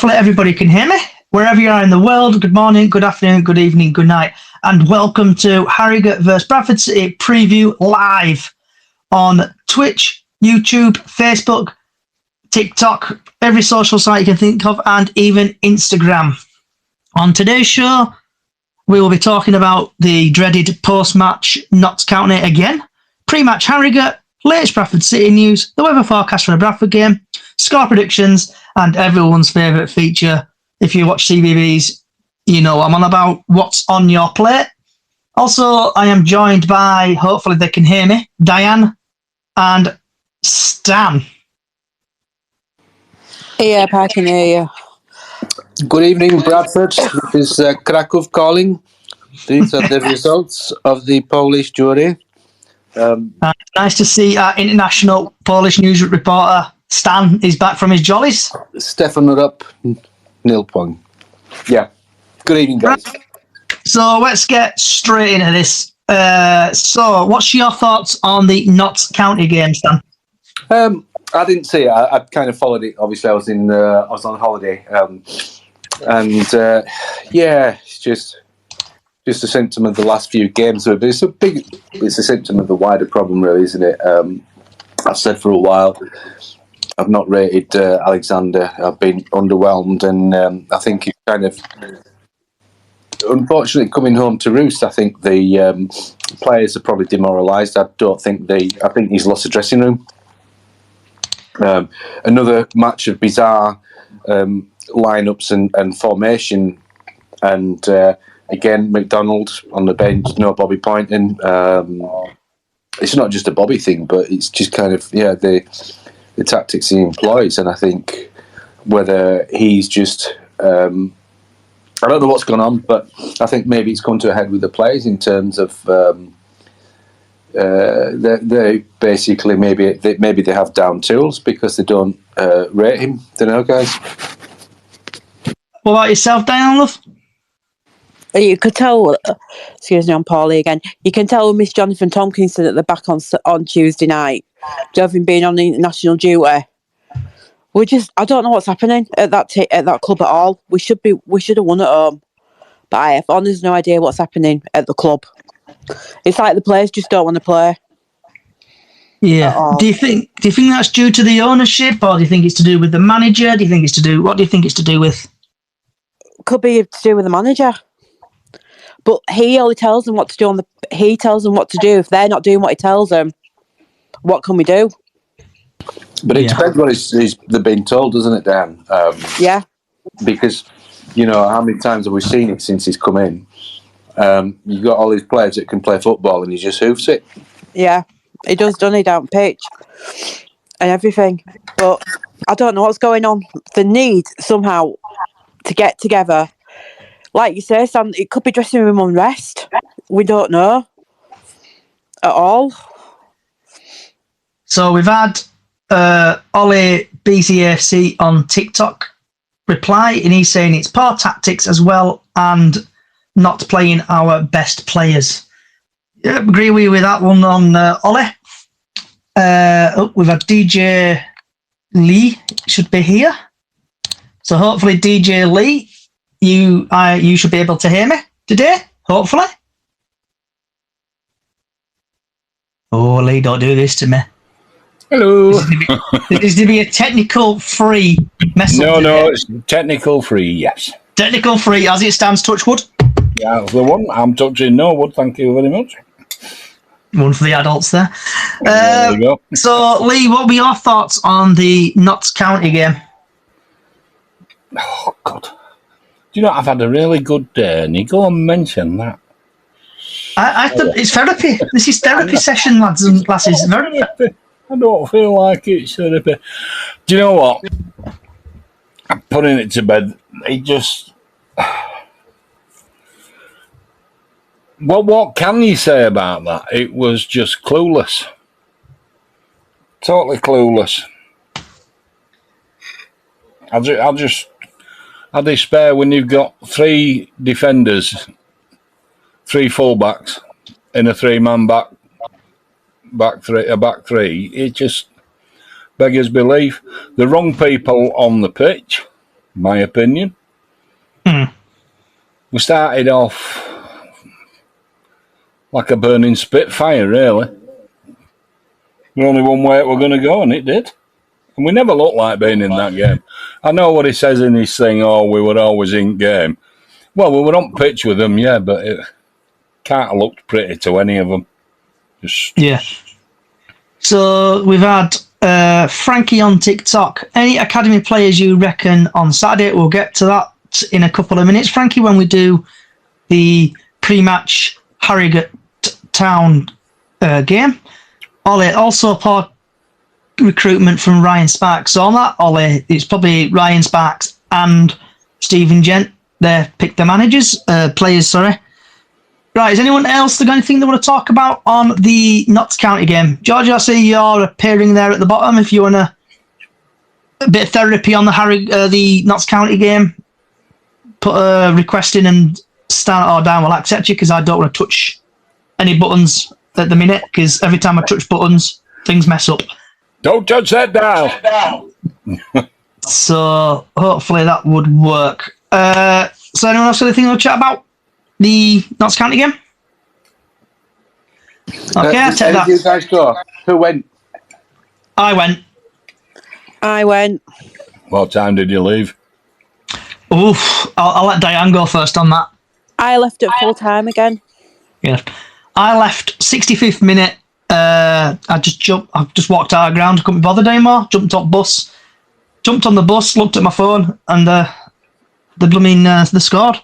hopefully everybody can hear me. Wherever you are in the world, good morning, good afternoon, good evening, good night, and welcome to Harrogate vs Bradford City preview live on Twitch, YouTube, Facebook, TikTok, every social site you can think of, and even Instagram. On today's show, we will be talking about the dreaded post-match Notts County again, pre-match Harrogate, latest Bradford City news, the weather forecast for the Bradford game, score predictions, and everyone's favourite feature. If you watch CBBS, you know what I'm on about. What's on your plate? Also, I am joined by, hopefully they can hear me, Diane and Stan. Yeah, I can hear you. Good evening, Bradford. This is Krakow calling. These are the results of the Polish jury. Nice to see our international Polish news reporter, Stan, is back from his jollies. Stefan Rupp, nil point. Yeah. Good evening, guys. So let's get straight into this. So what's your thoughts on the Notts County game, Stan? I didn't see it. I kind of followed it. Obviously, I was on holiday, yeah, it's just a symptom of the last few games. But it's a symptom of the wider problem, really, isn't it? I've said for a while, I've not rated Alexander. I've been underwhelmed, and I think he's kind of, unfortunately, coming home to roost. I think the players are probably demoralised. I think he's lost the dressing room. Another match of bizarre lineups and formation, and again, McDonald on the bench, no Bobby Poynton. It's not just a Bobby thing, but it's just kind of the tactics he employs, and I think whether he's just I don't know what's gone on, but I think maybe it's come to a head with the players in terms of they basically maybe they have down tools because they don't rate him. Don't know, guys. What about yourself, Diane, love? You could tell, excuse me, I'm poorly again. You can tell Miss Jonathan Tompkinson at the back on Tuesday night, having been on international duty. I don't know what's happening at that club at all. We should have won at home, but I have honestly no idea what's happening at the club. It's like the players just don't want to play. Yeah. Do you think that's due to the ownership, or do you think it's to do with the manager? What do you think it's to do with? Could be to do with the manager. But he only tells them what to do he tells them what to do. If they're not doing what he tells them, what can we do? But it depends what they're being told, doesn't it, Dan? Yeah. Because, how many times have we seen it since he's come in? You've got all these players that can play football and he just hoofs it. Yeah, he does, doesn't he, down pitch and everything. But I don't know what's going on. The need somehow to get together. Like you say, Sam, it could be dressing room unrest. We don't know at all. So we've had Ollie BCAFC on TikTok reply, and he's saying it's poor tactics as well and not playing our best players. Yeah, agree with that one on Ollie. We've had DJ Lee, should be here. So hopefully DJ Lee, you should be able to hear me today, hopefully. Oh, Lee, don't do this to me. Hello. This is to be a technical free message. No, it's technical free, yes. Technical free, as it stands, touch wood. Yeah, the one I'm touching no wood, thank you very much. One for the adults there. There you go. So, Lee, what were your thoughts on the Notts County game? Oh, God. Do you know, I've had a really good day, and you go and mention that. It's therapy. This is therapy session, lads and lasses. Therapy. I don't feel like it's therapy. Do you know what? I'm putting it to bed. It just... What can you say about that? It was just clueless. Totally clueless. I despair when you've got three defenders, three fullbacks in a three-man back three. It just beggars belief. The wrong people on the pitch. my opinion. We started off like a burning spitfire, really. There's only one way it were going to go, and it did. And we never looked like being in that game. I know what he says in his thing, we were always in game. Well, we were on pitch with them, yeah, but it can't have looked pretty to any of them. Yeah. So we've had Frankie on TikTok. Any academy players you reckon on Saturday? We'll get to that in a couple of minutes, Frankie, when we do the pre-match Harrogate Town game. Ollie, also part recruitment from Ryan Sparks. So on that, Ollie, it's probably Ryan Sparks and Stephen Gent. They picked the players, sorry. Right, is anyone else got anything they want to talk about on the Notts County game? George, I see you're appearing there at the bottom. If you want a bit of therapy on the Notts County game, put a request in and start or down. We'll accept you because I don't want to touch any buttons at the minute because every time I touch buttons, things mess up. Don't touch that down. So hopefully that would work. So anyone else got anything to chat about the Notts County game? Okay, I'll take that. You guys go. Who went? I went. What time did you leave? Oof, I'll let Diane go first on that. I left at full time again. Yeah, I left 65th minute. I just walked out of the ground. Couldn't be bothered anymore. Jumped on the bus, looked at my phone, and they scored.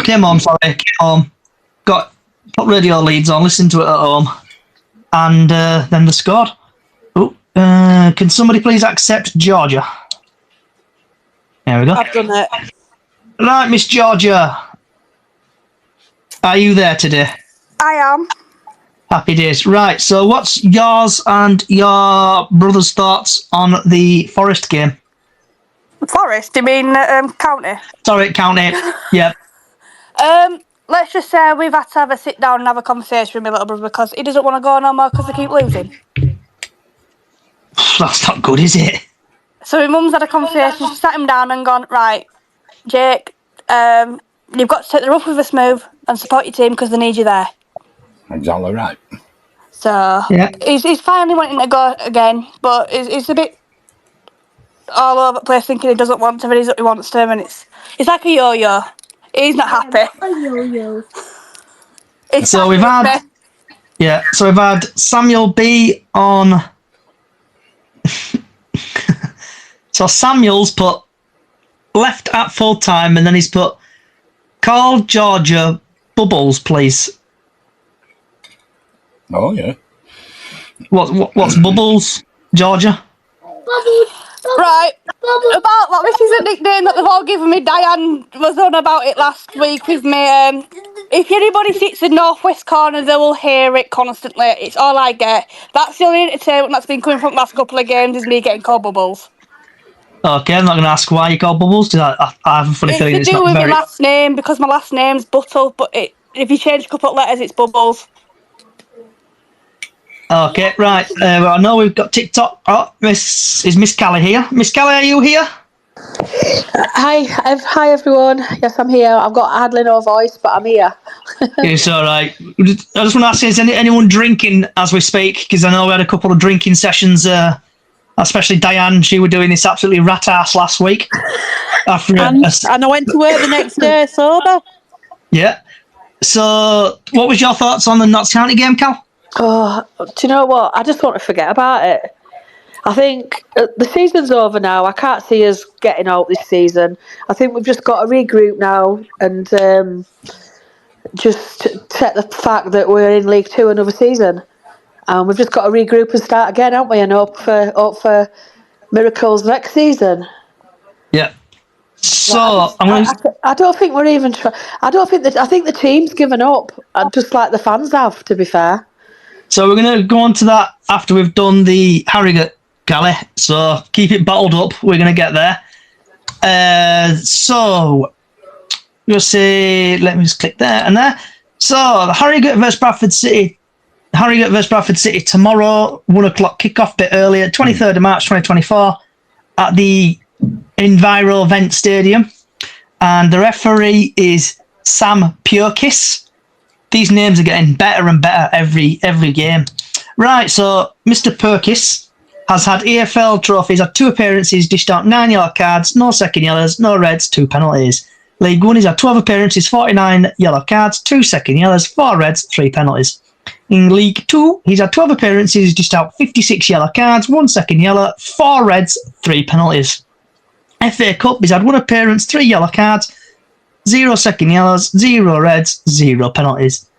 Came home. Came home. Put radio leads on. Listened to it at home, and then they scored. Can somebody please accept Georgia? There we go. I've done it. Right, Miss Georgia. Are you there today? I am. Happy days. Right, so what's yours and your brother's thoughts on the Forest game? Forest? You mean county? Sorry, county. Yep. Let's just say we've had to have a sit down and have a conversation with my little brother because he doesn't want to go no more because they keep losing. That's not good, is it? So my mum's had a conversation, sat him down and gone, right, Jake, you've got to take the rough with the smooth and support your team because they need you there. Exactly right. So yeah. he's finally wanting to go again, but he's a bit all over the place thinking he doesn't want to, but he wants to, and it's like a yo-yo. He's not happy. A yo-yo. So we've had Samuel B on. So Samuel's put left at full time, and then he's put call Georgia Bubbles, please. Oh yeah. What's Bubbles, Georgia? Bubbles. Right. Bubbles. About that, this is a nickname that they've all given me. Diane was on about it last week with me. If anybody sits in northwest corner, they will hear it constantly. It's all I get. That's the only entertainment that's been coming from the last couple of games is me getting called Bubbles. Okay, I'm not going to ask why you call Bubbles because I have a funny feeling it's not very. It's to do with my last name because my last name's Buttle, but if you change a couple of letters, it's Bubbles. Okay, right. Well, I know we've got TikTok. Oh, is Miss Callie here? Miss Callie, are you here? Hi everyone. Yes, I'm here. I've got hardly no voice, but I'm here. It's all right. I just want to ask: is anyone drinking as we speak? Because I know we had a couple of drinking sessions. Especially Diane, she was doing this absolutely rat ass last week. And I went to work the next day sober. Yeah. So, what was your thoughts on the Notts County game, Cal? Oh, do you know what? I just want to forget about it. I think the season's over now. I can't see us getting out this season. I think we've just got to regroup now and just take the fact that we're in League Two another season. We've just got to regroup and start again, haven't we? And hope for miracles next season. Yeah. So I don't think we're even. I think the team's given up, just like the fans have. To be fair. So we're going to go on to that after we've done the Harrogate, Callie. So keep it bottled up. We're going to get there. So you'll see. Let me just click there and there. So the Harrogate versus Bradford City. Harrogate versus Bradford City tomorrow, 1 o'clock kickoff, bit earlier, 23rd of March 2024 at the Envirovent Stadium. And the referee is Sam Purkis. These names are getting better and better every game. Right, so Mr. Purkis has had EFL trophies, had 2 appearances, dished out 9 yellow cards, no second yellows, no reds, 2 penalties. League 1, he's had 12 appearances, 49 yellow cards, 2 second yellows, 4 reds, 3 penalties. In League 2, he's had 12 appearances, dished out 56 yellow cards, 1 second yellow, 4 reds, 3 penalties. FA Cup, he's had 1 appearance, 3 yellow cards, 0 second yellows, 0 reds, 0 penalties.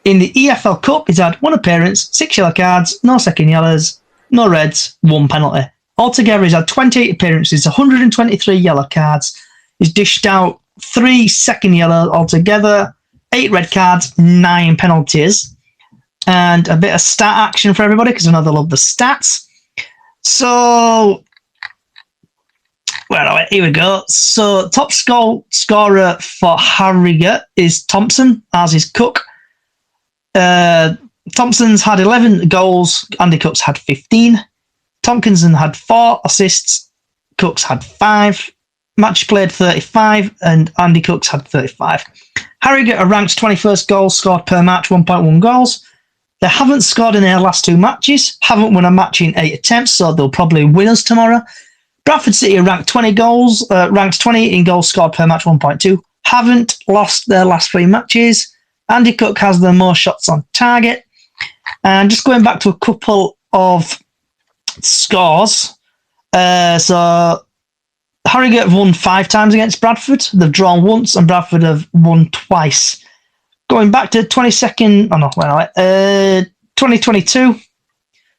In the EFL Cup, he's had 1 appearance, 6 yellow cards, no second yellows, no reds, 1 penalty. Altogether, he's had 28 appearances, 123 yellow cards. He's dished out 3 second yellows altogether, 8 red cards, 9 penalties. And a bit of stat action for everybody, because I know they love the stats. So, where are we? Here we go. So, top scorer for Harrogate is Thompson, as is Cook. Thompson's had 11 goals, Andy Cook's had 15. Tompkinson had 4 assists, Cook's had 5. Match played 35, and Andy Cook's had 35. Harrogate are ranked 21st goals scored per match, 1.1 goals. They haven't scored in their last 2 matches, haven't won a match in 8 attempts, so they'll probably win us tomorrow. Bradford City are ranked 20 goals, ranked 20 in goals scored per match, 1.2. Haven't lost their last 3 matches. Andy Cook has the most shots on target. And just going back to a couple of scores. So Harrogate have won 5 times against Bradford. They've drawn once, and Bradford have won twice. Going back to 2022,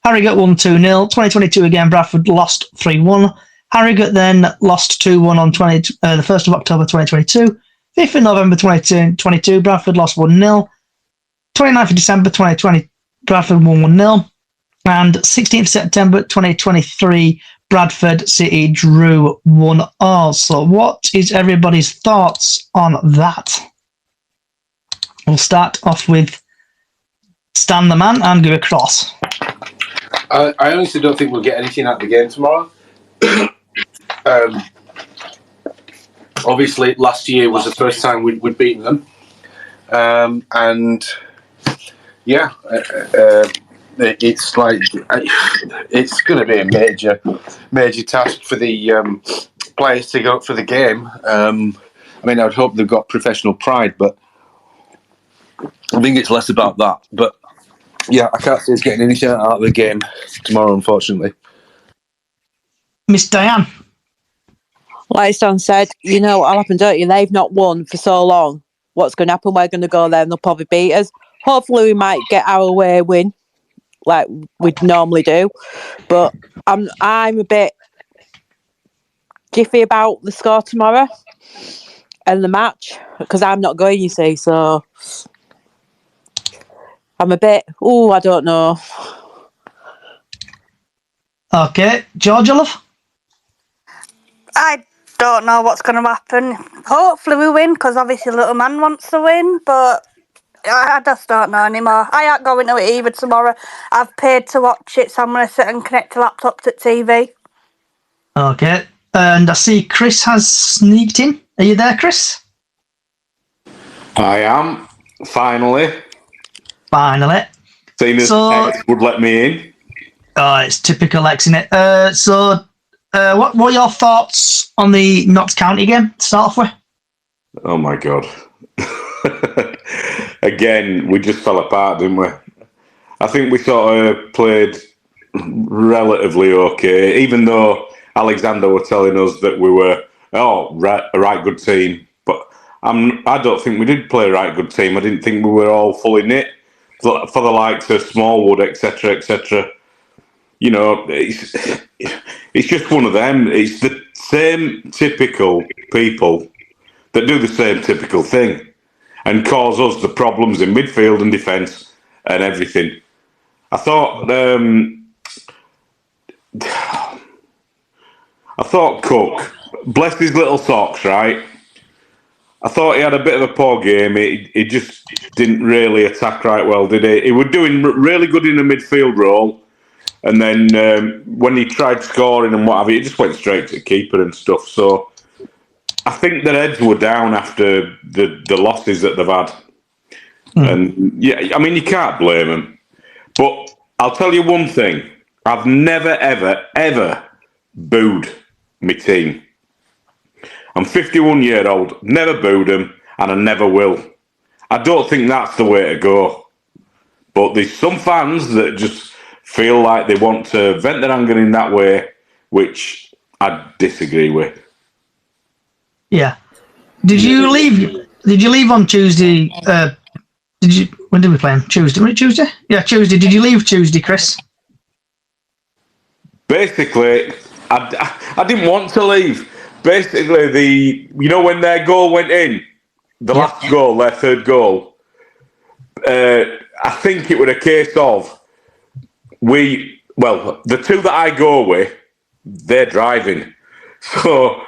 Harrogate won 2-0. 2022 again, Bradford lost 3-1. Harrogate then lost 2-1 on the 1st of October 2022. 5th of November 2022, Bradford lost 1-0. 29th of December 2020, Bradford won 1-0. And 16th September 2023, Bradford City drew 1-1. So what is everybody's thoughts on that? We'll start off with Stan the Man and go across. I honestly don't think we'll get anything out of the game tomorrow. Obviously, last year was the first time we'd beaten them. And yeah, it's like it's going to be a major task for the players to go up for the game. I mean, I'd hope they've got professional pride, but I think it's less about that. But yeah, I can't see us getting anything out of the game tomorrow, unfortunately. Miss Diane. Like Stan said, you know what'll happen, don't you? They've not won for so long. What's going to happen? We're going to go there and they'll probably beat us. Hopefully we might get our way win, like we'd normally do. But I'm a bit jiffy about the score tomorrow and the match, because I'm not going, you see, so I'm a bit, I don't know. Okay, Georgia, love? I don't know what's going to happen. Hopefully we win, because obviously little man wants to win, but I just don't know anymore. I ain't going to it either tomorrow. I've paid to watch it, so I'm going to sit and connect the laptop to TV. Okay, and I see Chris has sneaked in. Are you there, Chris? I am, finally. Finally. Seeing as X would let me in. Oh, it's typical X, isn't it? What are your thoughts on the Notts County game to start off with? Oh my God. Again, we just fell apart, didn't we? I think we sort of played relatively okay, even though Alexander were telling us that we were a right good team. But I don't think we did play a right good team. I didn't think we were all fully knit for the likes of Smallwood, etc., etc. You know, it's just one of them. It's the same typical people that do the same typical thing and cause us the problems in midfield and defence and everything. I thought Cook, bless his little socks, right? I thought he had a bit of a poor game. He just didn't really attack right well, did he? He was doing really good in the midfield role, And then when he tried scoring and what have you, it just went straight to the keeper and stuff. So I think their heads were down after the losses that they've had. And yeah, I mean, you can't blame them. But I'll tell you one thing. I've never, ever, ever booed my team. I'm 51 years old, never booed them, and I never will. I don't think that's the way to go. But there's some fans that just feel like they want to vent their anger in that way, which I disagree with. Yeah. Did you leave on Tuesday? When did we play on Tuesday? Was it Tuesday? Yeah, Tuesday. Did you leave Tuesday, Chris? Basically, I didn't want to leave. Basically, when their goal went in, the last goal, their third goal, I think it was a case of the two that I go with, they're driving. So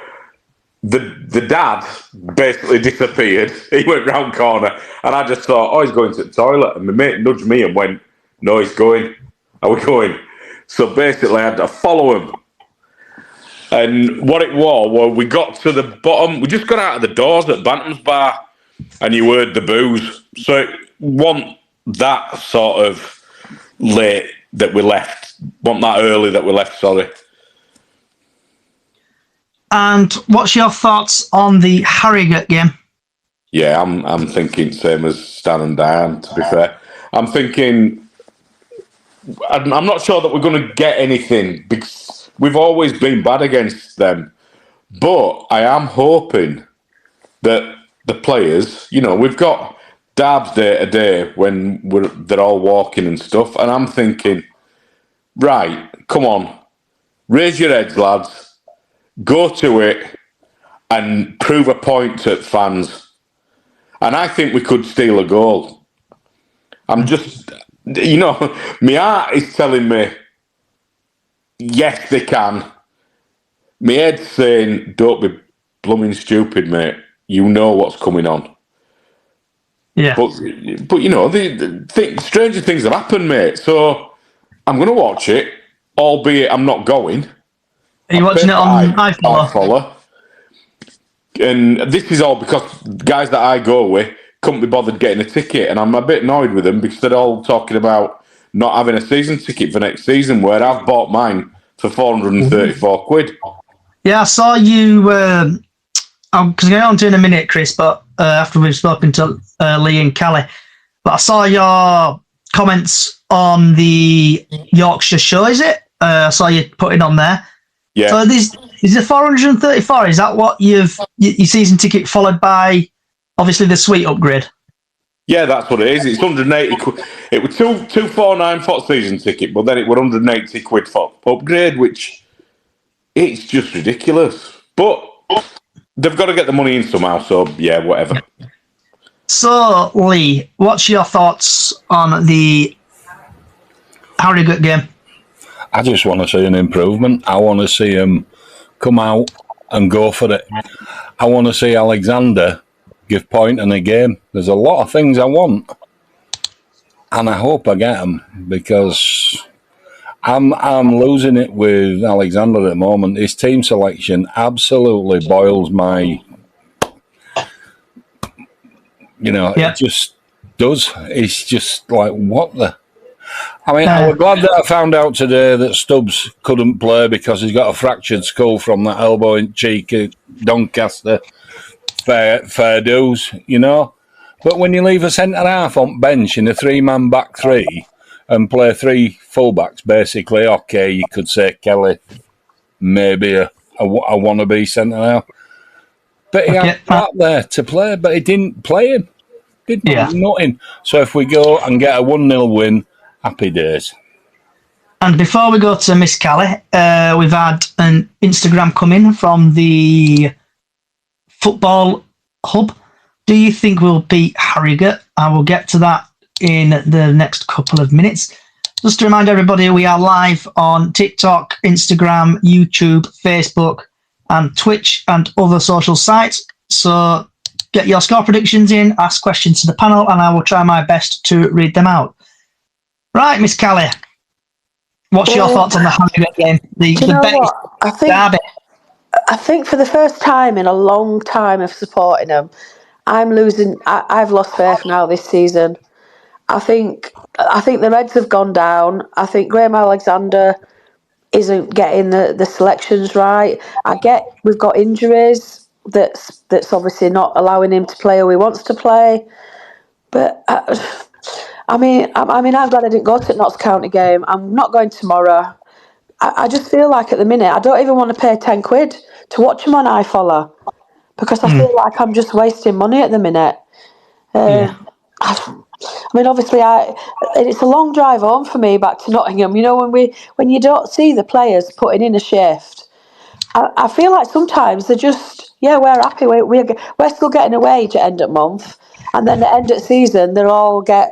the dad basically disappeared. He went round corner, and I just thought, he's going to the toilet. And my mate nudged me and went, no, he's going. Are we going? So basically, I had to follow him. And what it was, we got to the bottom. We just got out of the doors at Bantam's Bar, and you heard the boos. So it wasn't that sort of late that we left. Wasn't that early that we left, sorry. And what's your thoughts on the Harrogate game? Yeah, I'm thinking same as Stan and Diane, to be fair. I'm thinking... I'm not sure that we're going to get anything because we've always been bad against them. But I am hoping that the players, we've got Darbs day to day when they're all walking and stuff. And I'm thinking, right, come on, raise your heads, lads, go to it and prove a point to fans. And I think we could steal a goal. I'm just... my heart is telling me, yes, they can. My head's saying, don't be blooming stupid, mate. You know what's coming on. Yeah. But stranger things have happened, mate. So I'm going to watch it, albeit I'm not going. Are you watching it on iFollow? And this is all because guys that I go with couldn't be bothered getting a ticket, and I'm a bit annoyed with them because they're all talking about not having a season ticket for next season, where I've bought mine for 434 quid. Yeah, I saw you, because I'm going on to in a minute, Chris, but after we've spoken to Lee and Callie, but I saw your comments on the Yorkshire show, is it? I saw you put it on there. Yeah. So is the 434, is that what your season ticket followed by, obviously, the suite upgrade? Yeah, that's what it is. It's 180 quid. It was 249 for season ticket, but then it was 180 quid for upgrade, which it's just ridiculous. But they've got to get the money in somehow, so yeah, whatever. So, Lee, what's your thoughts on the Harrogate game? I just want to see an improvement. I want to see him come out and go for it. I want to see Alexander give point in a game. There's a lot of things I want, and I hope I get them because I'm losing it with Alexander at the moment. His team selection absolutely boils my... It just does. It's just like, what the... I mean, I was glad that I found out today that Stubbs couldn't play because he's got a fractured skull from that elbow in cheek at Doncaster. Fair dues, But when you leave a centre-half on bench in a three-man back three and play three full-backs, basically, okay, you could say Kelly, maybe a wannabe centre-half. But he had that there to play, but he didn't play him. Nothing. So if we go and get a 1-0 win, happy days. And before we go to Miss Callie, we've had an Instagram come in from the Football Hub. Do you think we'll beat Harrogate? I will get to that in the next couple of minutes. Just to remind everybody, we are live on TikTok, Instagram, YouTube, Facebook, and Twitch and other social sites. So get your score predictions in, ask questions to the panel, and I will try my best to read them out. Right, Miss Callie. What's your thoughts on the Harrogate game? Do you The know bet what? derby. I think for the first time in a long time of supporting them, I've lost faith now this season. I think the Reds have gone down. I think Graham Alexander isn't getting the selections right. I get we've got injuries that's obviously not allowing him to play who he wants to play. But I'm glad I didn't go to the Notts County game. I'm not going tomorrow. I just feel like at the minute I don't even want to pay £10 to watch him on iFollow because I feel like I'm just wasting money at the minute. Obviously, it's a long drive home for me back to Nottingham. You know, when you don't see the players putting in a shift, I feel like sometimes they're just we're happy. We're still getting a wage at end of month, and then at end of season they'll all go.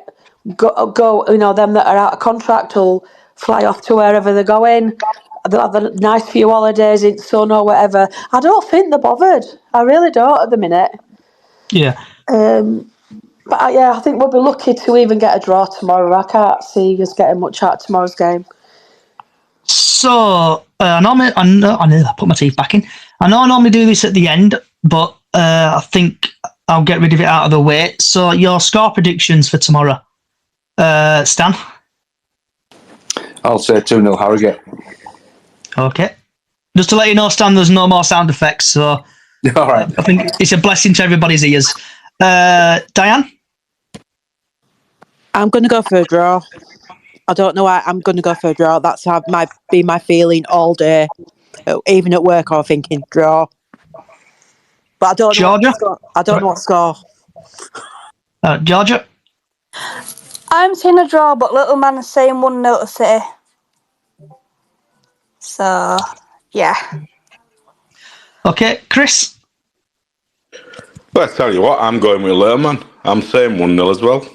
You know, them that are out of contract will fly off to wherever they're going. They'll have a nice few holidays in sun or whatever. I don't think they're bothered. I really don't at the minute. Yeah. But I think we'll be lucky to even get a draw tomorrow. I can't see us getting much out of tomorrow's game. So I put my teeth back in. I know I normally do this at the end, but I think I'll get rid of it out of the way. So your score predictions for tomorrow, Stan? I'll say 2-0 Harrogate. Okay. Just to let you know, Stan, there's no more sound effects, so All right. I think it's a blessing to everybody's ears. Diane? I'm going to go for a draw. I don't know why. I'm going to go for a draw. That's might be my feeling all day. Even at work, I'm thinking draw. But I don't know. Georgia? I don't know what score. Georgia? I'm seeing a draw, but little man is saying 1-0 to City. So, yeah. Okay, Chris? Well, I tell you what, I'm going with Lerman. I'm saying 1-0 as well.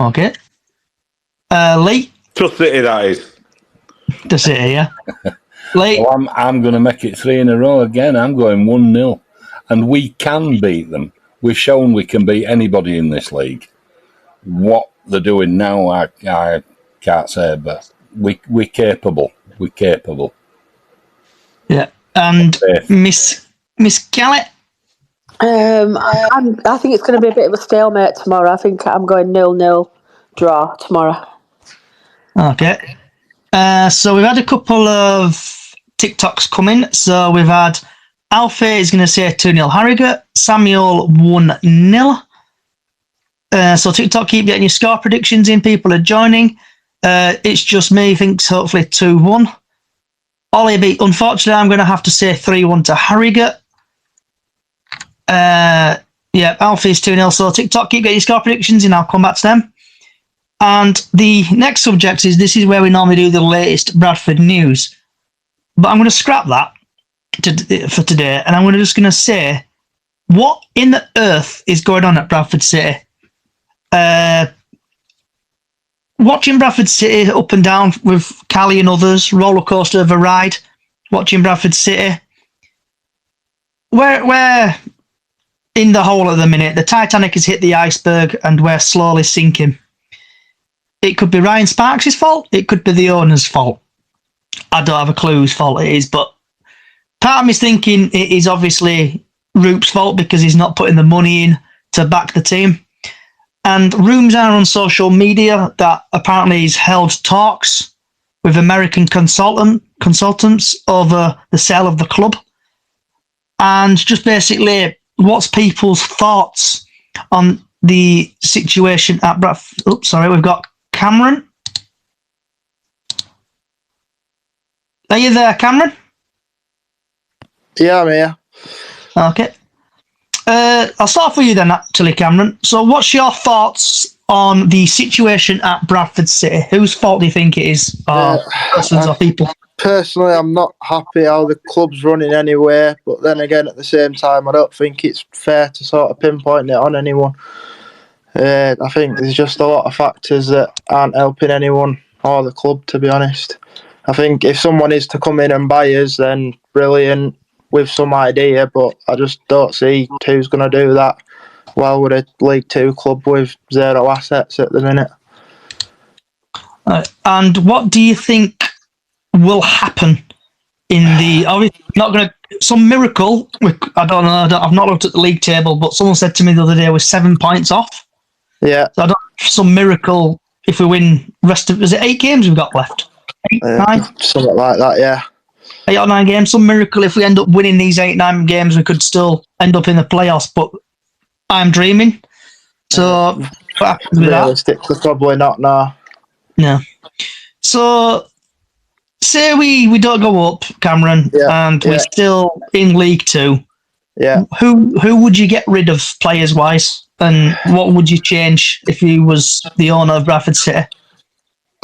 Okay. Lee? To City, that is. To City, yeah. Lee? Well, I'm going to make it 3 in a row again. I'm going 1-0. And we can beat them. We've shown we can beat anybody in this league. What they're doing now, I can't say, but we're capable. We're capable. Yeah. And Miss Gallet? I think it's going to be a bit of a stalemate tomorrow. I think I'm going 0-0 draw tomorrow. Okay. So we've had a couple of TikToks come in. So we've had Alfie is going to say 2-0 Harrogate. Samuel 1-0. So TikTok, keep getting your score predictions in. People are joining. It's just me, thinks hopefully 2-1. Ollie B, unfortunately, I'm going to have to say 3-1 to Harrogate. Alfie's 2-0. So TikTok, keep getting your score predictions in. I'll come back to them. And the next subject is, this is where we normally do the latest Bradford news. But I'm going to scrap that for today, and I'm just going to say, what in the earth is going on at Bradford City? Watching Bradford City up and down with Callie and others, roller coaster of a ride, watching Bradford City. We're in the hole at the minute. The Titanic has hit the iceberg and we're slowly sinking. It could be Ryan Sparks' fault. It could be the owner's fault. I don't have a clue whose fault it is, but part of me's thinking it is obviously Roop's fault because he's not putting the money in to back the team. And rumours are on social media that apparently he's held talks with American consultants over the sale of the club. And just basically, what's people's thoughts on the situation at Bradford? Oops, sorry, we've got Cameron. Are you there, Cameron? Yeah, I'm here. Okay. I'll start off with you then, actually, Cameron. So what's your thoughts on the situation at Bradford City? Whose fault do you think it is? Persons or people? Personally, I'm not happy how the club's running anyway, but then again, at the same time, I don't think it's fair to sort of pinpoint it on anyone. I think there's just a lot of factors that aren't helping anyone or the club, to be honest. I think if someone is to come in and buy us, then brilliant, with some idea, but I just don't see who's going to do that while we're a League 2 club with zero assets at the minute. And what do you think will happen in the? Obviously, not going to some miracle. I don't know. I've not looked at the league table, but someone said to me the other day we're 7 points off. Yeah. So I don't know, some miracle if we win. Rest of is it 8 games we've got left? 8, 9, something like that. Yeah. 8 or 9 games. Some miracle if we end up winning these 8, 9 games, we could still end up in the playoffs. But I'm dreaming. So what happens with that? Realistically, probably not now. No. So say we don't go up, Cameron, and we're still in League Two. Yeah. Who would you get rid of players wise, and what would you change if he was the owner of Bradford City?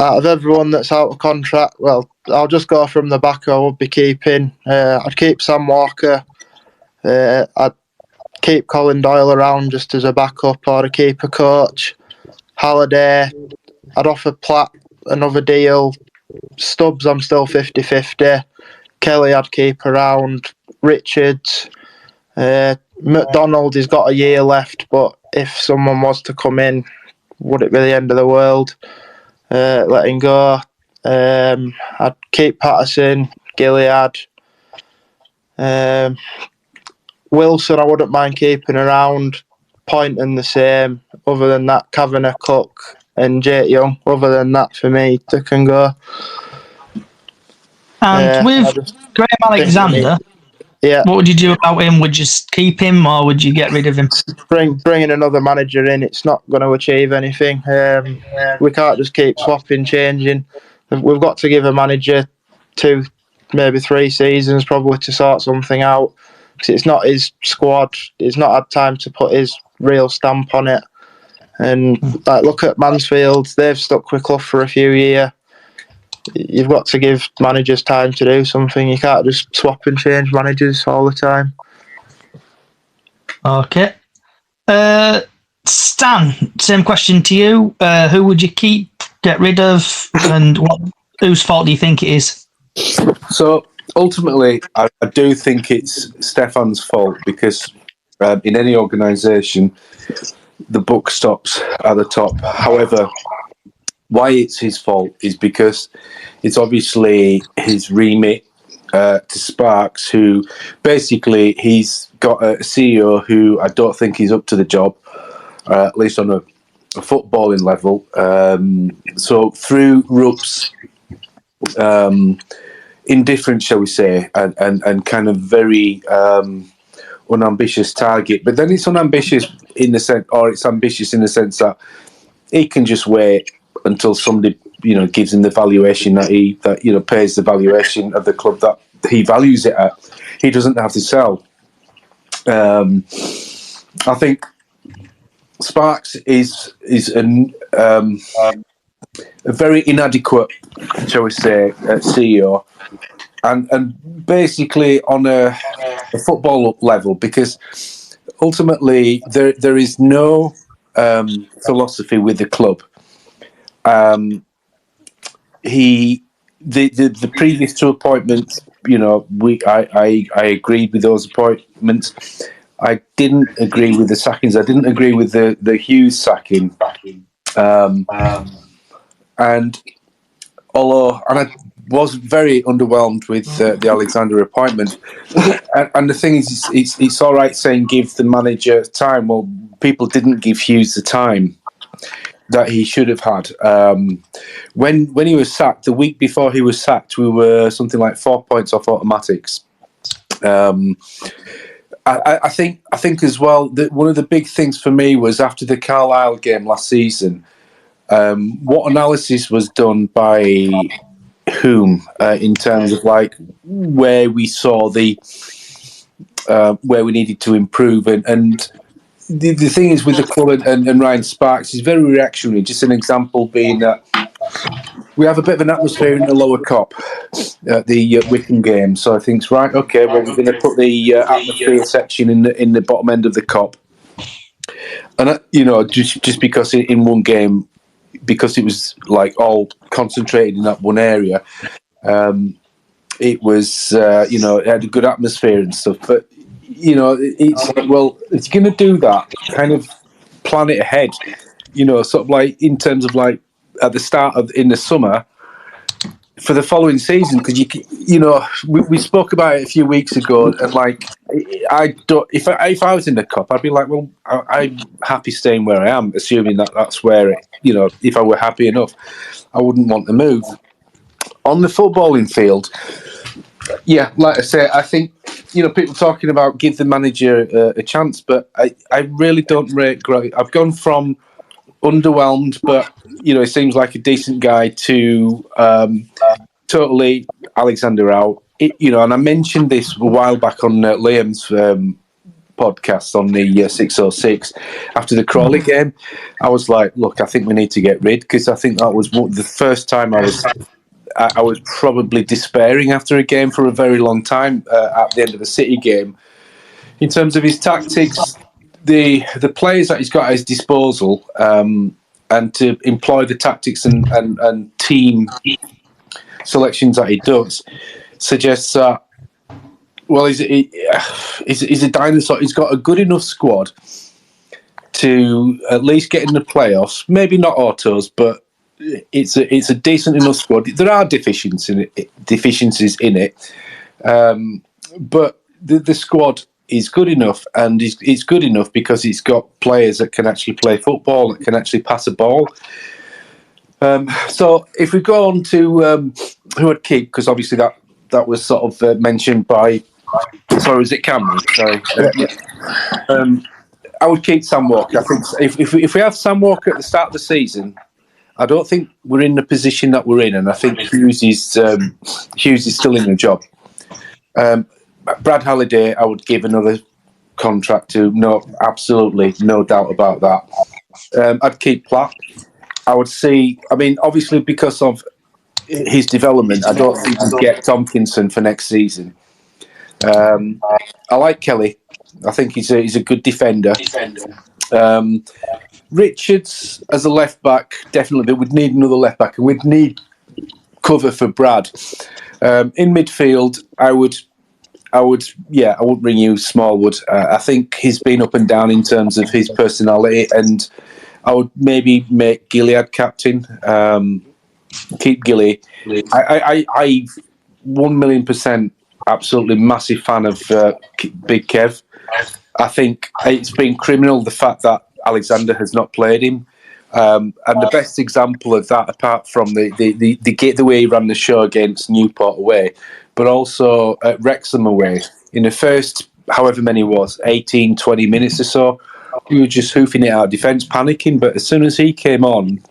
Out of everyone that's out of contract, well, I'll just go from the back. I would be keeping. I'd keep Sam Walker. I'd keep Colin Doyle around just as a backup or a keeper coach. Halliday. I'd offer Platt another deal. Stubbs, I'm still 50-50. Kelly, I'd keep around. Richards. McDonald, he's got a year left, but if someone was to come in, would it be the end of the world? Let him go. I'd keep Patterson, Gilead. Wilson, I wouldn't mind keeping around. Poynton the same. Other than that, Kavanagh, Cook, and Jake Young. Other than that, for me, they can go. And with Graham Alexander, what would you do about him? Would you just keep him, or would you get rid of him? Bringing another manager in, it's not going to achieve anything. We can't just keep swapping, changing. We've got to give a manager 2, maybe 3 seasons probably to sort something out. Because it's not his squad. He's not had time to put his real stamp on it. And look at Mansfield. They've stuck with Clough for a few years. You've got to give managers time to do something. You can't just swap and change managers all the time. Okay. Stan, same question to you. Who would you keep, get rid of, and whose fault do you think it is? So ultimately, I do think it's Stefan's fault because in any organisation, the buck stops at the top. However, why it's his fault is because it's obviously his remit to Sparks, who basically he's got a CEO who I don't think is up to the job, at least on a footballing level. So through Rupp's indifference, shall we say, and kind of very unambitious target. But then it's unambitious in the sense, or it's ambitious in the sense that he can just wait until somebody, gives him the valuation that pays the valuation of the club that he values it at. He doesn't have to sell. I think Sparks is a very inadequate, shall we say, CEO, and basically on a football level, because ultimately there is no philosophy with the club. The previous 2 appointments, I agreed with those appointments. I didn't agree with the sackings. I didn't agree with the Hughes sacking. And I was very underwhelmed with the Alexander appointment. And the thing is, it's all right saying give the manager time. Well, people didn't give Hughes the time that he should have had. When he was sacked, the week before he was sacked, we were something like 4 points off automatics. I think as well that one of the big things for me was after the Carlisle game last season, what analysis was done by whom in terms of like where we saw where we needed to improve, and the thing is with the club and Ryan Sparks is very reactionary. Just an example being that we have a bit of an atmosphere in the lower cop at the Wickham game. So I think, right, okay, well, we're going to put the atmosphere section in the bottom end of the cop. And, just because in one game, because it was like all concentrated in that one area, it was, it had a good atmosphere and stuff. But, it's like, well, if you're going to do that, kind of plan it ahead, sort of like in terms of like at the start of in the summer for the following season, because we spoke about it a few weeks ago, and like I don't, if I was in the cup, I'd be like, well, I'm happy staying where I am, assuming that's where if I were happy enough, I wouldn't want to move. On the footballing field, yeah, like I say, I think people talking about give the manager a chance, but I really don't rate great. I've gone from underwhelmed, but he seems like a decent guy, to totally Alexander out. And I mentioned this a while back on Liam's podcast on the 606 after the Crawley game. I was like, look, I think we need to get rid, because I think that was the first time I was probably despairing after a game for a very long time at the end of a City game. In terms of his tactics, the players that he's got at his disposal, and to employ the tactics and team selections that he does, suggests that, well, he's a dinosaur. He's got a good enough squad to at least get in the playoffs. Maybe not autos, but it's a decent enough squad. There are deficiencies in it, but the squad is good enough, and it's good enough because it's got players that can actually play football, that can actually pass a ball. So if we go on to who I'd keep, because obviously that was sort of mentioned by, sorry, is it Cameron? Sorry. I would keep Sam Walker. I think if we have Sam Walker at the start of the season, I don't think we're in the position that we're in, and I think Hughes is still in the job. Brad Halliday, I would give another contract to. No, absolutely, no doubt about that. I'd keep Platt. I would see. I mean, obviously, because of his development, I don't think we'd get Tompkinson for next season. I like Kelly. I think he's a good defender. Richards as a left back, definitely. We'd need another left back, and we'd need cover for Brad. In midfield, I wouldn't bring you Smallwood. I think he's been up and down in terms of his personality, and I would maybe make Gilead captain. Keep Gilly. I 1,000,000% absolutely massive fan of Big Kev. I think it's been criminal, the fact that Alexander has not played him. And the best example of that, apart from the way he ran the show against Newport away, but also at Wrexham away, in the first, however many it was, 18, 20 minutes or so, we were just hoofing it out of defence, panicking. But as soon as he came on,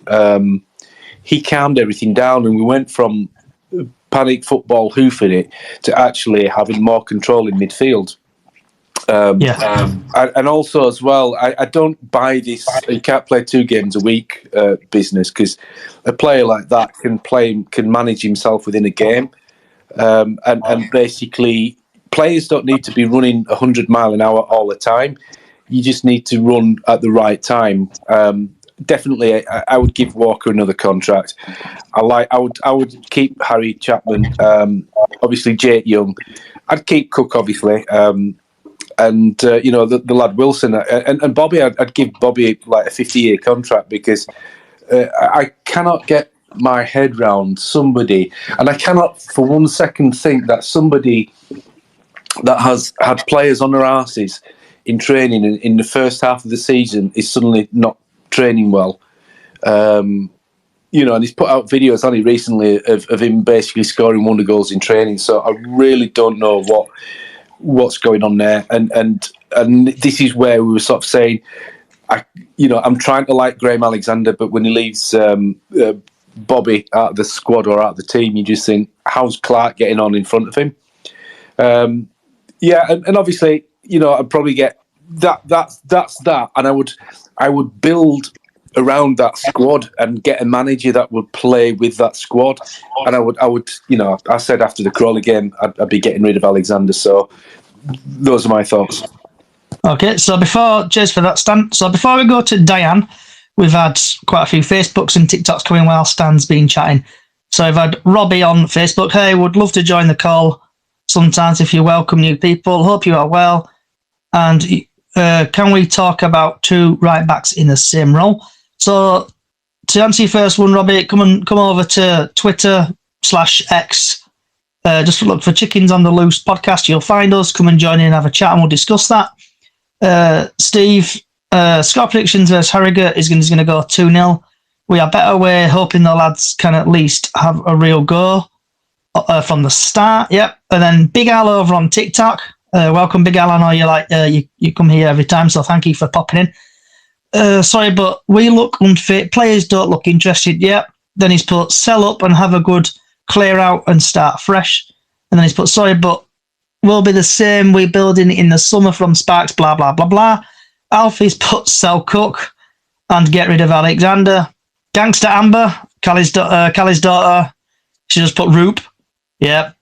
he calmed everything down, and we went from panic football, hoofing it, to actually having more control in midfield. And also as well, I don't buy this you can't play 2 games a week business, because a player like that can manage himself within a game, and basically players don't need to be running 100 mile an hour all the time. You just need to run at the right time. Definitely, I would give Walker another contract. I would keep Harry Chapman. Obviously, Jake Young. I'd keep Cook, obviously. And the lad Wilson and Bobby, I'd give Bobby like a 50-year contract, because I cannot get my head round somebody, and I cannot for one second think that somebody that has had players on their arses in training in the first half of the season is suddenly not training well. And he's put out videos on it recently of him basically scoring wonder goals in training. So I really don't know what's going on there, and this is where we were sort of saying, I'm trying to like Graham Alexander, but when he leaves Bobby out of the squad or out of the team, you just think, how's Clark getting on in front of him? And obviously, I'd probably get that's that, and I would build around that squad and get a manager that would play with that squad. And I would, I said after the Crawley game, I'd be getting rid of Alexander. So those are my thoughts. Okay, so cheers for that, Stan. So before we go to Diane, we've had quite a few Facebooks and TikToks coming while Stan's been chatting. So I've had Robbie on Facebook. Hey, would love to join the call sometimes if you welcome new people. Hope you are well. And can we talk about 2 right backs in the same role? So to answer your first one, Robbie, come over to Twitter/X. Just look for Chickens on the Loose podcast. You'll find us. Come and join in and have a chat, and we'll discuss that. Steve, score predictions versus Harrogate is going to go 2-0. We are better. We're hoping the lads can at least have a real go from the start. Yep. And then Big Al over on TikTok. Welcome, Big Al. I know you come here every time, so thank you for popping in. Sorry, but we look unfit. Players don't look interested yet. Then he's put sell up and have a good clear out and start fresh. And then he's put sorry, but we'll be the same. We're building in the summer from Sparks, blah, blah, blah, blah. Alfie's put sell Cook and get rid of Alexander. Gangster Amber, Callie's daughter. She just put Roop. Yep.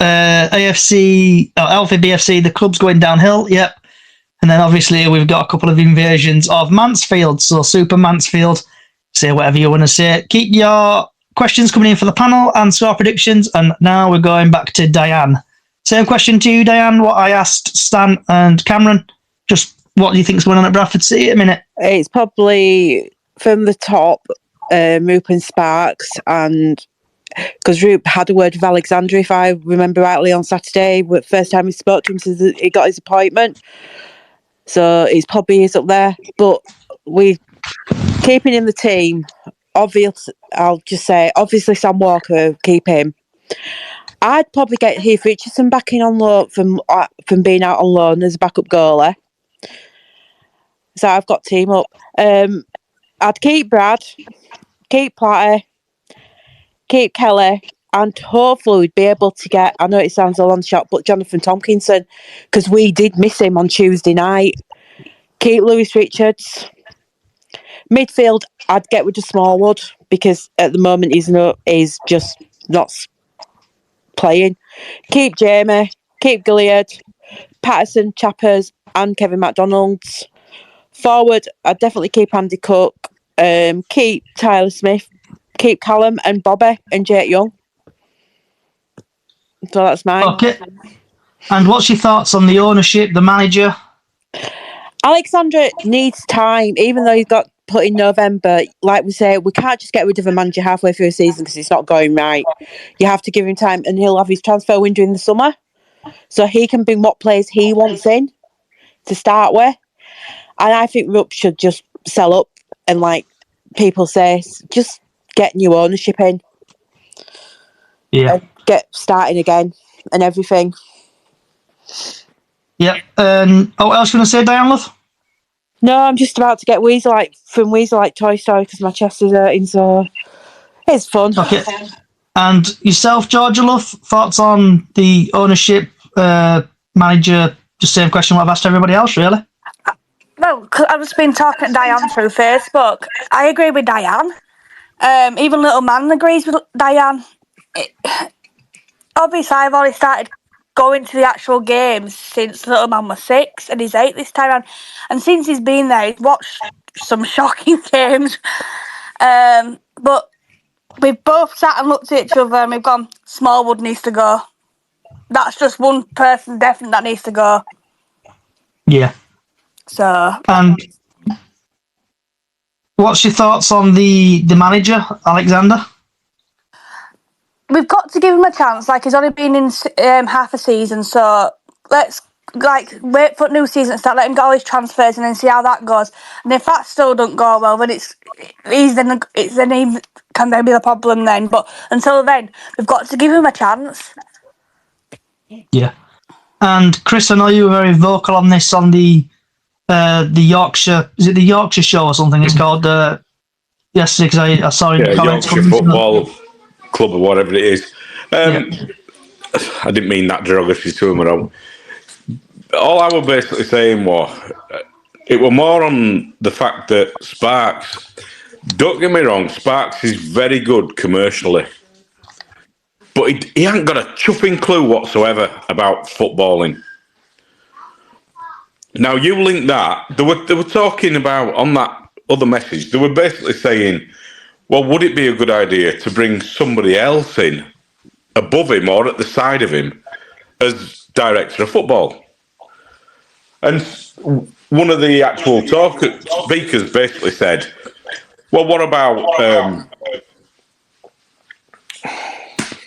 AFC, Alfie BFC, the club's going downhill. Yep. And then obviously we've got a couple of invasions of Mansfield. So Super Mansfield, say whatever you want to say. Keep your questions coming in for the panel and score predictions. And now we're going back to Diane. Same question to you, Diane, what I asked Stan and Cameron. Just what do you think's going on at Bradford City at a minute? It's probably from the top, Roop and Sparks, and because Roop had a word with Alexander, if I remember rightly, on Saturday, first time he spoke to him since he got his appointment. So he's probably is up there. But we keeping in the team, I'll just say, obviously Sam Walker, keep him. I'd probably get Heath Richardson back in on loan from being out on loan as a backup goalie. So I've got team up. I'd keep Brad, keep Platter, keep Kelly, and hopefully we'd be able to get, I know it sounds a long shot, but Jonathan Tompkinson, because we did miss him on Tuesday night. Keep Lewis Richards. Midfield, I'd get rid of Smallwood, because at the moment he's just not playing. Keep Jamie, keep Gilliard, Patterson, Chappers, and Kevin McDonald's. Forward, I'd definitely keep Andy Cook, keep Tyler Smith, keep Callum and Bobby and Jake Young. So that's mine. Okay. And what's your thoughts on the ownership, the manager? Alexander needs time, even though he's got put in November. Like we say, we can't just get rid of a manager halfway through a season because it's not going right. You have to give him time, and he'll have his transfer window in the summer, so he can bring what players he wants in to start with. And I think Rupp should just sell up and, like people say, just get new ownership in. Yeah. And get starting again and everything. Yeah. What else you want to say, Diane, love? No, I'm just about to get Weasel from Toy Story because my chest is hurting, so it's fun. Okay. And yourself, Georgia, love, thoughts on the ownership, manager? Just same question what I've asked everybody else, really. Well, I've just been talking to Diane through Facebook. I agree with Diane. Even Little Man agrees with Diane. Obviously, I've already started going to the actual games since Little Man was 6 and he's 8 this time around. And since he's been there, he's watched some shocking games. But we've both sat and looked at each other and we've gone, Smallwood needs to go. That's just one person definitely that needs to go. Yeah. So. And what's your thoughts on the manager, Alexander? We've got to give him a chance. Like, he's only been in half a season, so let's wait for new season to start. Let him get all his transfers and then see how that goes. And if that still doesn't go well, then he can there be a problem then. But until then, we've got to give him a chance. Yeah. And Chris, I know you were very vocal on this on the Yorkshire. Is it the Yorkshire Show or something? It's called yesterday because I saw in the comments. Yorkshire Football Club or whatever it is. I didn't mean that derogatory to him at all. All I was basically saying was, it were more on the fact that Sparks, don't get me wrong, Sparks is very good commercially, but he ain't got a chuffing clue whatsoever about footballing. Now, you link that, they were talking about, on that other message, they were basically saying, well, would it be a good idea to bring somebody else in above him or at the side of him as director of football? And one of the actual speakers basically said, Well, what about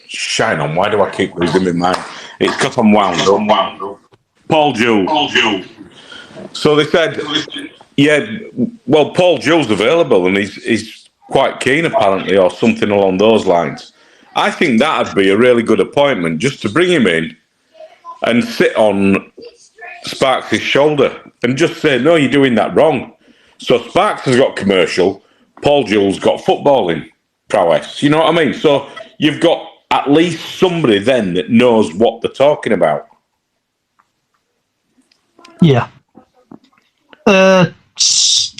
shine on? Why do I keep losing my mind? It's because I'm wound up. Paul Jules. So they said, yeah, well, Paul Jules available, and he's quite keen apparently, or something along those lines. I think that'd be a really good appointment, just to bring him in and sit on Sparks' shoulder and just say, no, you're doing that wrong. So Sparks has got commercial, Paul Jules got footballing prowess. You know what I mean? So you've got at least somebody then that knows what they're talking about. Yeah.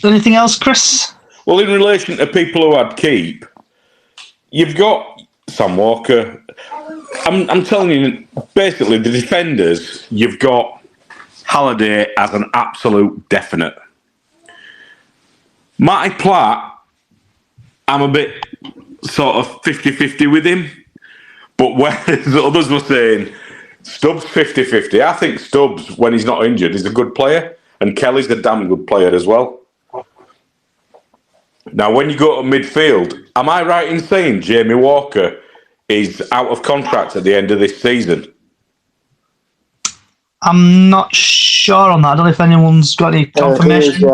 Anything else, Chris? Well, in relation to people who I'd keep, you've got Sam Walker. I'm telling you, basically, the defenders, you've got Halliday as an absolute definite. Matty Platt, I'm a bit sort of 50-50 with him. But whereas others were saying Stubbs 50-50, I think Stubbs, when he's not injured, is a good player. And Kelly's a damn good player as well. Now, when you go to midfield, am I right in saying Jamie Walker is out of contract at the end of this season? I'm not sure on that. I don't know if anyone's got any confirmation.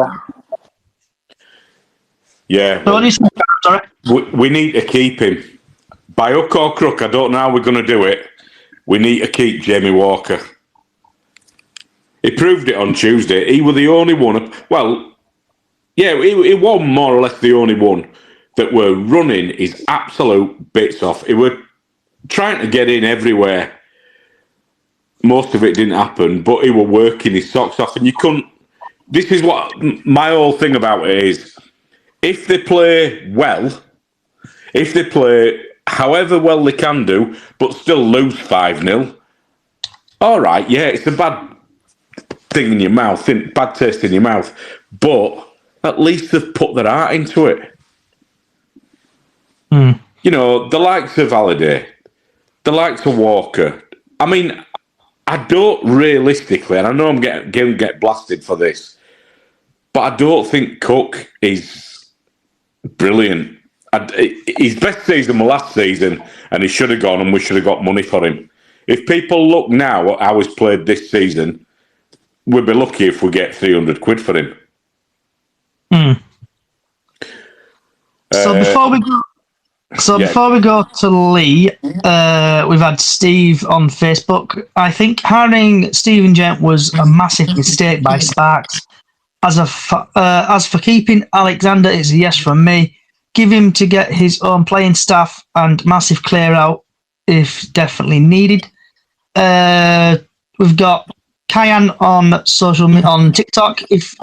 Yeah. So what do you think? Sorry. We need to keep him. By hook or crook, I don't know how we're going to do it. We need to keep Jamie Walker. He proved it on Tuesday. He was the only one. Well, yeah, he was more or less the only one that were running his absolute bits off. He were trying to get in everywhere. Most of it didn't happen, but he were working his socks off, and you couldn't. This is what my whole thing about it is: if they play well, if they play however well they can do, but still lose 5-0, all right, yeah, it's a bad thing in your mouth, bad taste in your mouth, but at least they've put their heart into it. You know, the likes of Halliday, the likes of Walker. I mean, I don't realistically, and I know I'm going to get blasted for this, but I don't think Cook is brilliant. His best season was last season, and he should have gone, and we should have got money for him. If people look now at how he's played this season, we'd be lucky if we get 300 quid for him. So before we go to Lee, we've had Steve on Facebook. I think hiring Stephen Gent was a massive mistake by Sparks. As for keeping Alexander, it's a yes from me. Give him to get his own playing staff and massive clear out if definitely needed. We've got Kyan on TikTok. If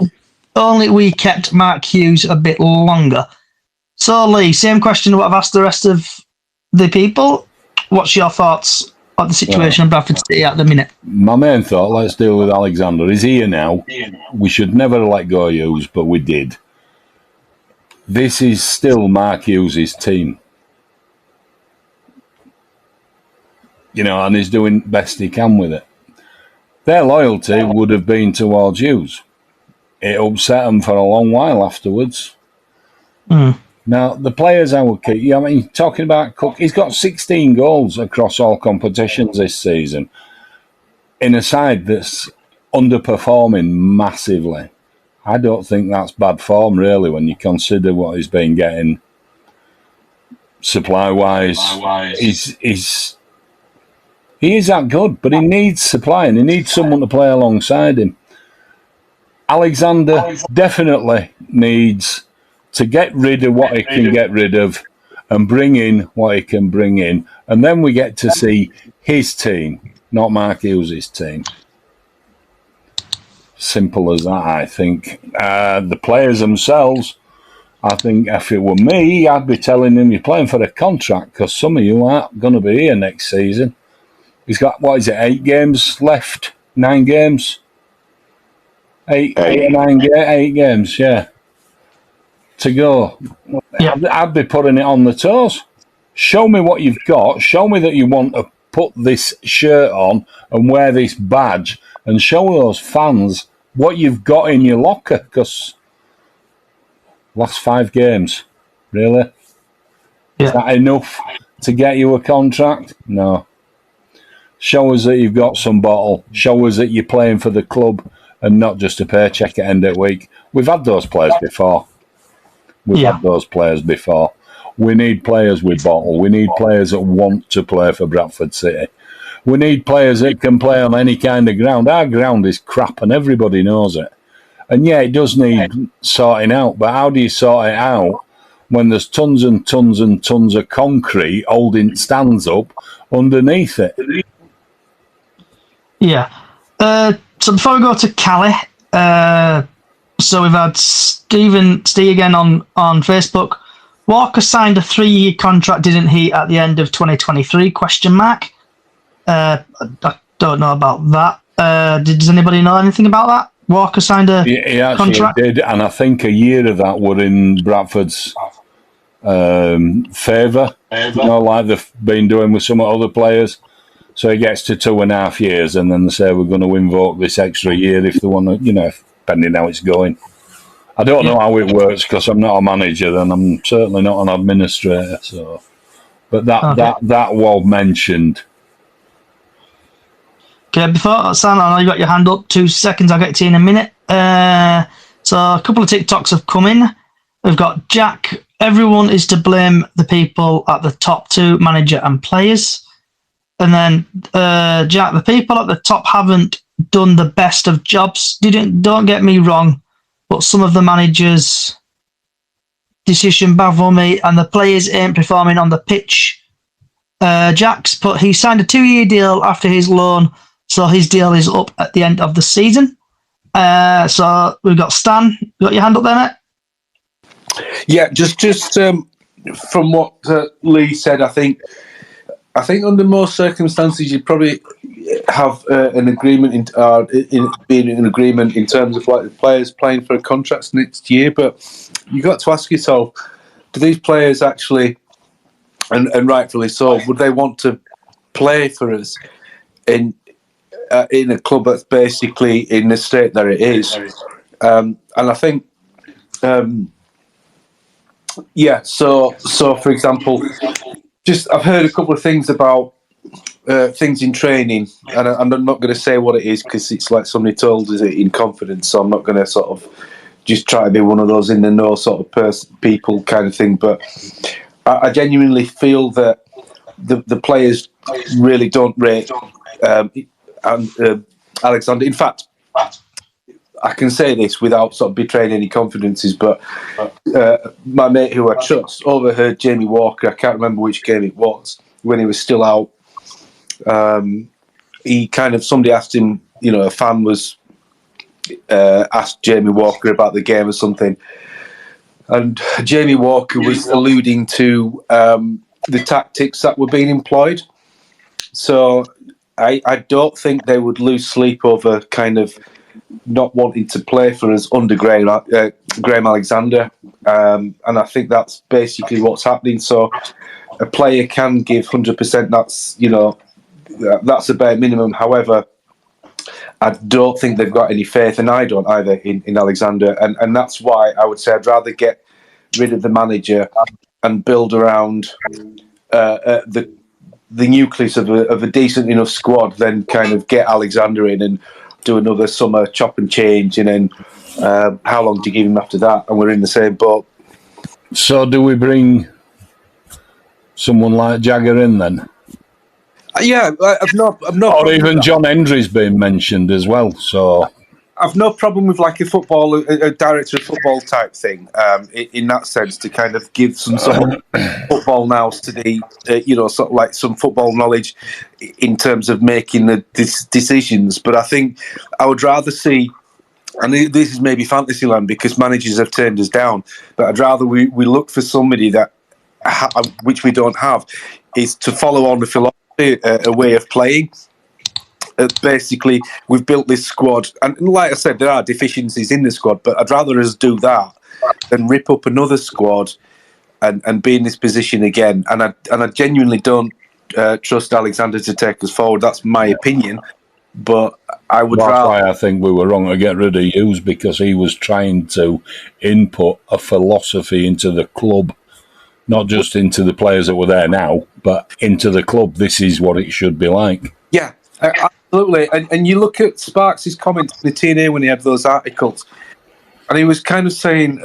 only we kept Mark Hughes a bit longer. So Lee, same question what I've asked the rest of the people. What's your thoughts on the situation of Bradford City at the minute? My main thought, let's deal with Alexander. He's here now. We should never let go of Hughes, but we did. This is still Mark Hughes' team. You know, and he's doing best he can with it. Their loyalty would have been towards Hughes. It upset them for a long while afterwards. Now, the players I would keep, I mean, talking about Cook, he's got 16 goals across all competitions this season in a side that's underperforming massively. I don't think that's bad form, really, when you consider what he's been getting supply-wise. He is that good, but he needs supply and he needs someone to play alongside him. Alexander definitely needs to get rid of what he can get rid of and bring in what he can bring in. And then we get to see his team, not Mark Hughes' team. Simple as that, I think. The players themselves, I think if it were me, I'd be telling them you're playing for a contract because some of you aren't going to be here next season. He's got, 8 games left? 9 games? 8 games, yeah. To go. Yeah. I'd be putting it on the toes. Show me what you've got. Show me that you want to put this shirt on and wear this badge and show those fans what you've got in your locker because last 5 games, Really? Yeah. Is that enough to get you a contract? No. Show us that you've got some bottle. Show us that you're playing for the club and not just a paycheck at end of the week. We've had those players before. We need players with bottle. We need players that want to play for Bradford City. We need players that can play on any kind of ground. Our ground is crap and everybody knows it. And yeah, it does need sorting out. But how do you sort it out when there's tons and tons and tons of concrete holding stands up underneath it? Yeah. So before we go to Cali, so we've had Steve again on Facebook. Walker signed a 3-year contract, didn't he, at the end of 2023? ? I don't know about that. Does anybody know anything about that? Walker signed a He actually contract? did, and I think a year of that were in Bradford's favour. Like they've been doing with some other players. So he gets to 2.5 years, and then they say we're going to invoke this extra year if they want to, depending how it's going. I don't know how it works because I'm not a manager and I'm certainly not an administrator. So, but that was mentioned. Okay, before Sam, I know you got your hand up. 2 seconds, I'll get to you in a minute. So a couple of TikToks have come in. We've got Jack. Everyone is to blame the people at the top 2, manager and players. And then Jack, the people at the top haven't done the best of jobs. Don't get me wrong, but some of the managers' decision baffle me, and the players ain't performing on the pitch. Jack's put he signed a 2-year deal after his loan, so his deal is up at the end of the season. So we've got Stan. You got your hand up there, mate? Yeah, just from what Lee said, I think under most circumstances you'd probably have an agreement being in agreement in terms of like the players playing for contracts next year. But you got to ask yourself, do these players actually, and rightfully so, would they want to play for us in a club that's basically in the state that it is? And I think. So for example, I've heard a couple of things about things in training, and I'm not going to say what it is because it's like somebody told us it in confidence. So I'm not going to sort of just try to be one of those in the know sort of people kind of thing. But I genuinely feel that the players really don't rate Alexander. In fact, I can say this without sort of betraying any confidences, but my mate who I trust overheard Jamie Walker, I can't remember which game it was, when he was still out. Somebody asked him, a fan was asked Jamie Walker about the game or something, and Jamie Walker was alluding to the tactics that were being employed. So I don't think they would lose sleep over kind of not wanting to play for us under Graham Alexander, and I think that's basically what's happening. So a player can give 100%. That's a bare minimum. However, I don't think they've got any faith, and I don't either in Alexander, and that's why I would say I'd rather get rid of the manager and build around the nucleus of a decent enough squad than kind of get Alexander in and do another summer chop and change, and then how long do you give him after that? And we're in the same boat. So do we bring someone like Jagger in then? Yeah, I've no. Or even John Hendry's been mentioned as well. So I've no problem with like a director of football type thing. In that sense, to kind of give some sort of football nous to the, sort of like some football knowledge in terms of making the decisions. But I think I would rather see, and this is maybe fantasy land because managers have turned us down, but I'd rather we look for somebody that, which we don't have, is to follow on the philosophy, a way of playing. Basically, we've built this squad, and like I said, there are deficiencies in the squad, but I'd rather us do that than rip up another squad and be in this position again. And I genuinely don't trust Alexander to take us forward. That's my opinion, but I would rather. That's why I think we were wrong to get rid of Hughes, because he was trying to input a philosophy into the club not just into the players that were there now, but into the club. This is what it should be like. Yeah, absolutely. And you look at Sparks' comments in the TNA when he had those articles, and he was kind of saying,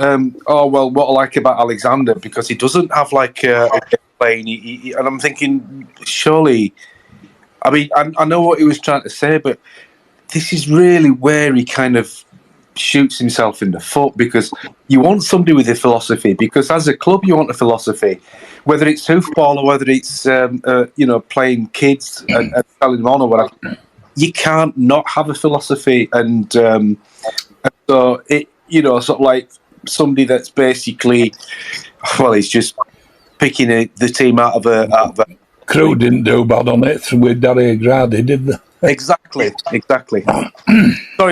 "Oh well, what I like about Alexander because he doesn't have like a game playing." And I'm thinking, surely, I mean, I know what he was trying to say, but this is really where he kind of shoots himself in the foot, because you want somebody with a philosophy, because as a club you want a philosophy, whether it's hoofball or whether it's playing kids and selling them on or whatever. You can't not have a philosophy, and so it, sort of like somebody that's basically, well, he's just picking the team out of a Crew didn't do bad on it with Dario Gradi, did they? Exactly.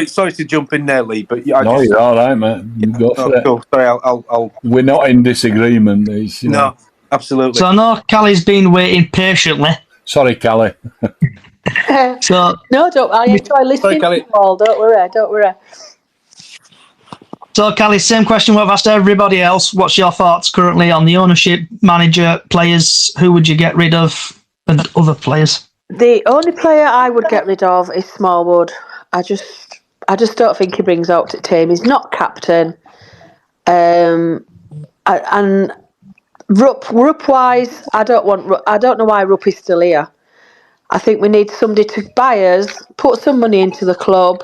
Sorry to jump in there, Lee, but No, you're all right, mate. You go for it. Cool. Sorry, I'll. We're not in disagreement. No, absolutely. So I know Callie's been waiting patiently. Sorry, Callie. So No, don't. I enjoy listening to you all. Don't worry. So, Callie, same question what I've asked everybody else. What's your thoughts currently on the ownership, manager, players? Who would you get rid of, and other players? The only player I would get rid of is Smallwood. I just don't think he brings out to the team. He's not captain. And Rupp wise, I don't know why Rupp is still here. I think we need somebody to buy us, put some money into the club,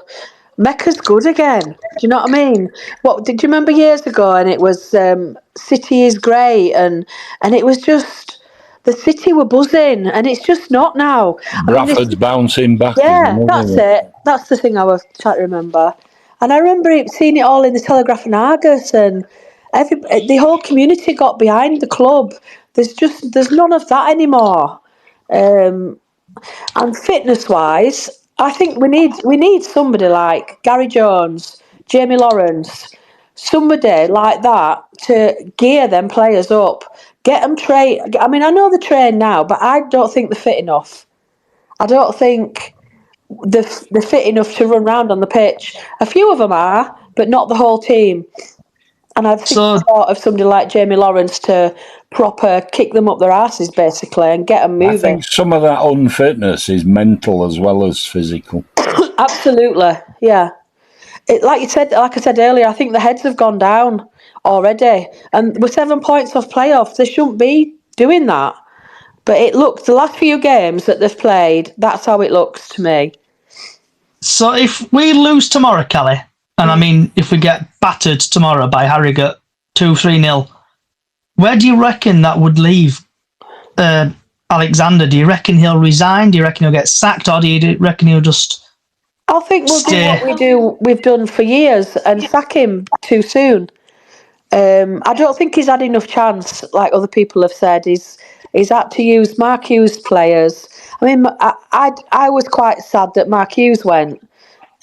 make us good again. Do you know what I mean? What did you remember years ago? And it was City is great, and it was just the City were buzzing, and it's just not now. Bradford's bouncing back. Yeah, that's it. That's the thing I was trying to remember. And I remember seeing it all in the Telegraph and Argus, and the whole community got behind the club. There's none of that anymore. And fitness-wise, I think we need somebody like Gary Jones, Jamie Lawrence, somebody like that to gear them players up, get them trained. I mean, I know they're trained now, but I don't think they're fit enough. I don't think they're fit enough to run around on the pitch. A few of them are, but not the whole team. And I think thought of somebody like Jamie Lawrence to proper kick them up their asses, basically, and get them moving. I think some of that unfitness is mental as well as physical. Absolutely, yeah. Like I said earlier, I think the heads have gone down already, and we're 7 points off playoffs. They shouldn't be doing that. But it looks, the last few games that they've played, that's how it looks to me. So if we lose tomorrow, Callie, and I mean, if we get battered tomorrow by Harrogate 2-3-0, where do you reckon that would leave Alexander? Do you reckon he'll resign? Do you reckon he'll get sacked? Or do you reckon he'll just I think we'll do what we've done for years and sack him too soon. I don't think he's had enough chance, like other people have said. He's had to use Mark Hughes players. I mean, I was quite sad that Mark Hughes went.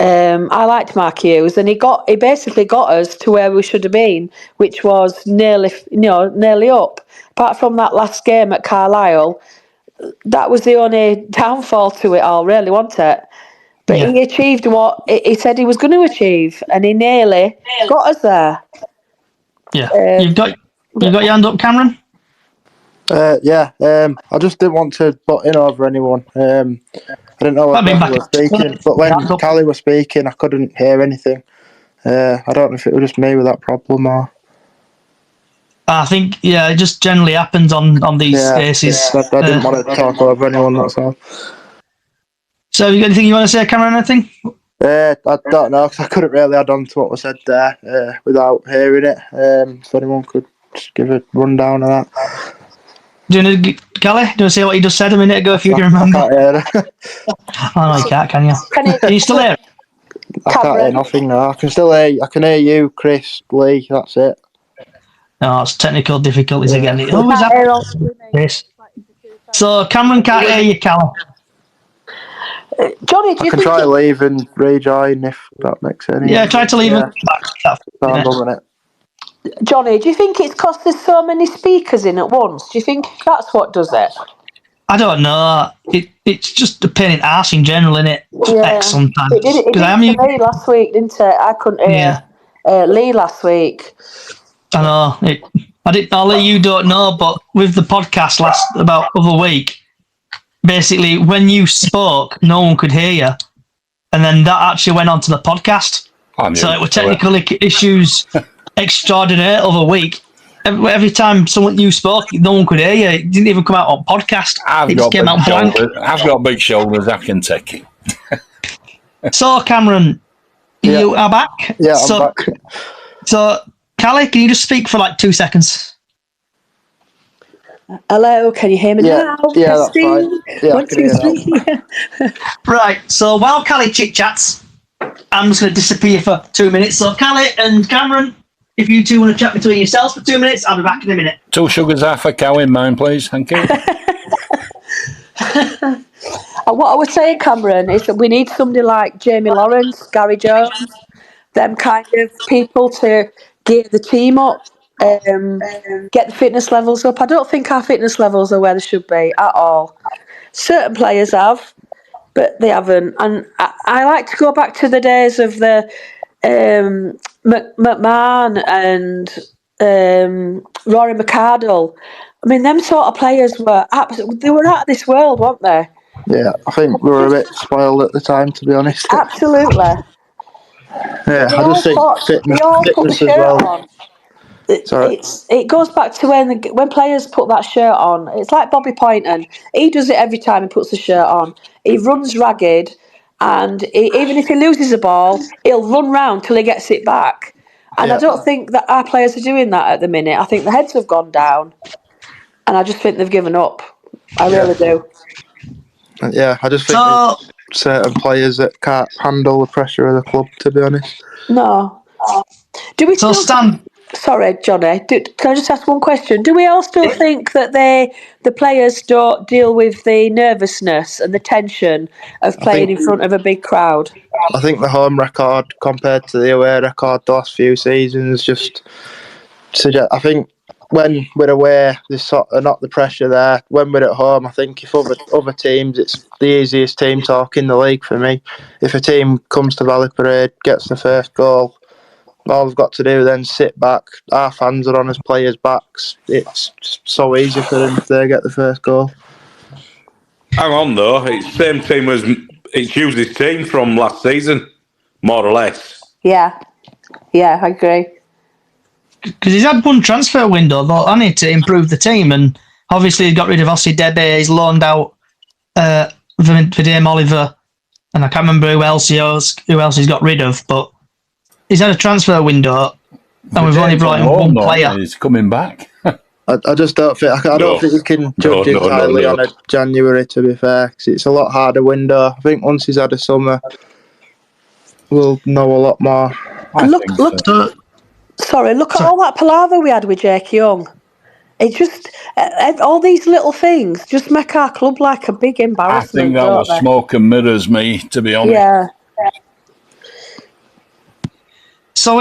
I liked Mark Hughes, and he basically got us to where we should have been, which was nearly up. Apart from that last game at Carlisle, that was the only downfall to it all, really, wasn't it? But he achieved what he said he was going to achieve, and he nearly got us there. Yeah, you've got your hand up, Cameron. I just didn't want to butt in over anyone. I didn't know what Callie was speaking, but when Callie was speaking, I couldn't hear anything. I don't know if it was just me with that problem or. I think it just generally happens on these cases. I didn't want to talk over anyone. That's all. So, have you got anything you want to say, Cameron? Anything? I don't know, because I couldn't really add on to what was said there without hearing it. If anyone could just give a rundown of that. Do you want to, Callie? Do you want to say what you just said a minute ago, if you can remember? I can't hear it. Oh, no, you can't, can you? Can you still hear it? I can't hear nothing now. I can still hear you. I can hear you, Chris, Lee, that's it. No, it's technical difficulties again. It always happens. So, Cameron can't hear you, Callie. Johnny, do you I can think try leave and rejoin if that makes any. Yeah, try to leave it back. Johnny, do you think it's because there's so many speakers in at once? Do you think that's what does it? I don't know. It's just a pain in the arse in general, isn't it? Yeah. Sometimes. It did to me last week, didn't it? I couldn't hear Lee last week. I know. Ali, you don't know, but with the podcast about other week, basically when you spoke, no one could hear you, and then that actually went onto the podcast. So it were technical issues extraordinaire other week. Every time you spoke, no one could hear you. It didn't even come out on podcast. It just came out blank. I've got big shoulders. I can take it. So, Cameron, you are back? Yeah, I'm back. So, Callie, can you just speak for like 2 seconds? Hello, can you hear me now? Yeah, that's fine. Yeah, 1, 2, 3. Right, so while Callie chit-chats, I'm just going to disappear for 2 minutes. So, Callie and Cameron, if you two want to chat between yourselves for 2 minutes, I'll be back in a minute. 2 sugars, half a cow in mine, please. Thank you. What I was saying, Cameron, is that we need somebody like Jamie Lawrence, Gary Jones, them kind of people to gear the team up, get the fitness levels up. I don't think our fitness levels are where they should be at all. Certain players have, but they haven't. And I like to go back to the days of the McMahon and Rory McArdle. I mean, them sort of players were they were out of this world, weren't they? Yeah, I think we were a bit spoiled at the time, to be honest. Absolutely. Yeah, I just think fitness as well. It goes back to when players put that shirt on. It's like Bobby Poynton. He does it every time he puts the shirt on. He runs ragged, and even if he loses a ball, he'll run round till he gets it back. And I don't think that our players are doing that at the minute. I think the heads have gone down, and I just think they've given up. I really do. Yeah, I just think there's certain players that can't handle the pressure of the club, to be honest. No. Do we still... Sorry, Johnny. Can I just ask one question? Do we all still think that the players don't deal with the nervousness and the tension of playing in front of a big crowd? I think the home record compared to the away record the last few seasons just suggest. I think when we're away, there's sort of not the pressure there. When we're at home, I think if other teams, it's the easiest team talk in the league for me. If a team comes to Valley Parade, gets the first goal, all we've got to do then sit back. Our fans are on us players' backs. It's just so easy for them if they get the first goal. Hang on though, it's the same team as it's used his team from last season, more or less. Yeah, I agree. Because he's had one transfer window, though, hasn't he, to improve the team, and obviously he got rid of Ossie Debe. He's loaned out for Dame Oliver, and I can't remember who else he's got rid of, but he's had a transfer window, and we've only brought in one player. He's coming back. I just don't think you can judge entirely on a January, to be fair, because it's a lot harder window. I think once he's had a summer, we'll know a lot more. Look at all that palaver we had with Jake Young. It just all these little things just make our club like a big embarrassment. I think that was smoke and mirrors, me, to be honest. Yeah. So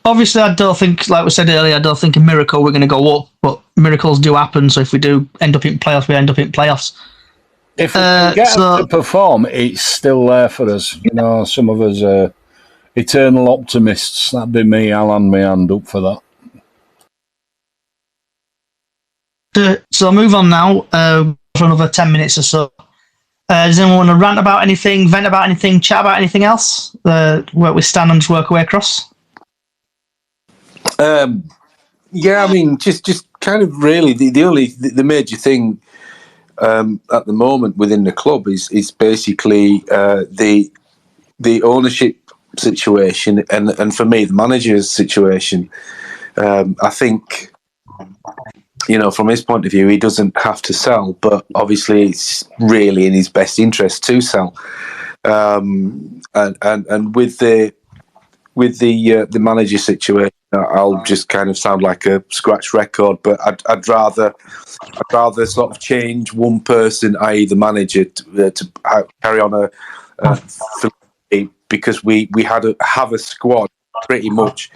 obviously, I don't think, like we said earlier, I don't think a miracle we're going to go up, but miracles do happen. So if we do end up in playoffs, we end up in playoffs. If we can get to perform, it's still there for us. You know, some of us are eternal optimists. That'd be me. I'll hand my hand up for that. So move on now for another 10 minutes or so. Does anyone want to rant about anything, vent about anything, chat about anything else? Where we stand and just work our way across? Yeah, I mean, just kind of really the major thing at the moment within the club is basically the ownership situation and for me the manager's situation. I think, you know, from his point of view, he doesn't have to sell, but obviously it's really in his best interest to sell. And with the manager situation, I'll just kind of sound like a scratch record, but I'd rather sort of change one person, i.e. the manager, to carry on because we have a squad pretty much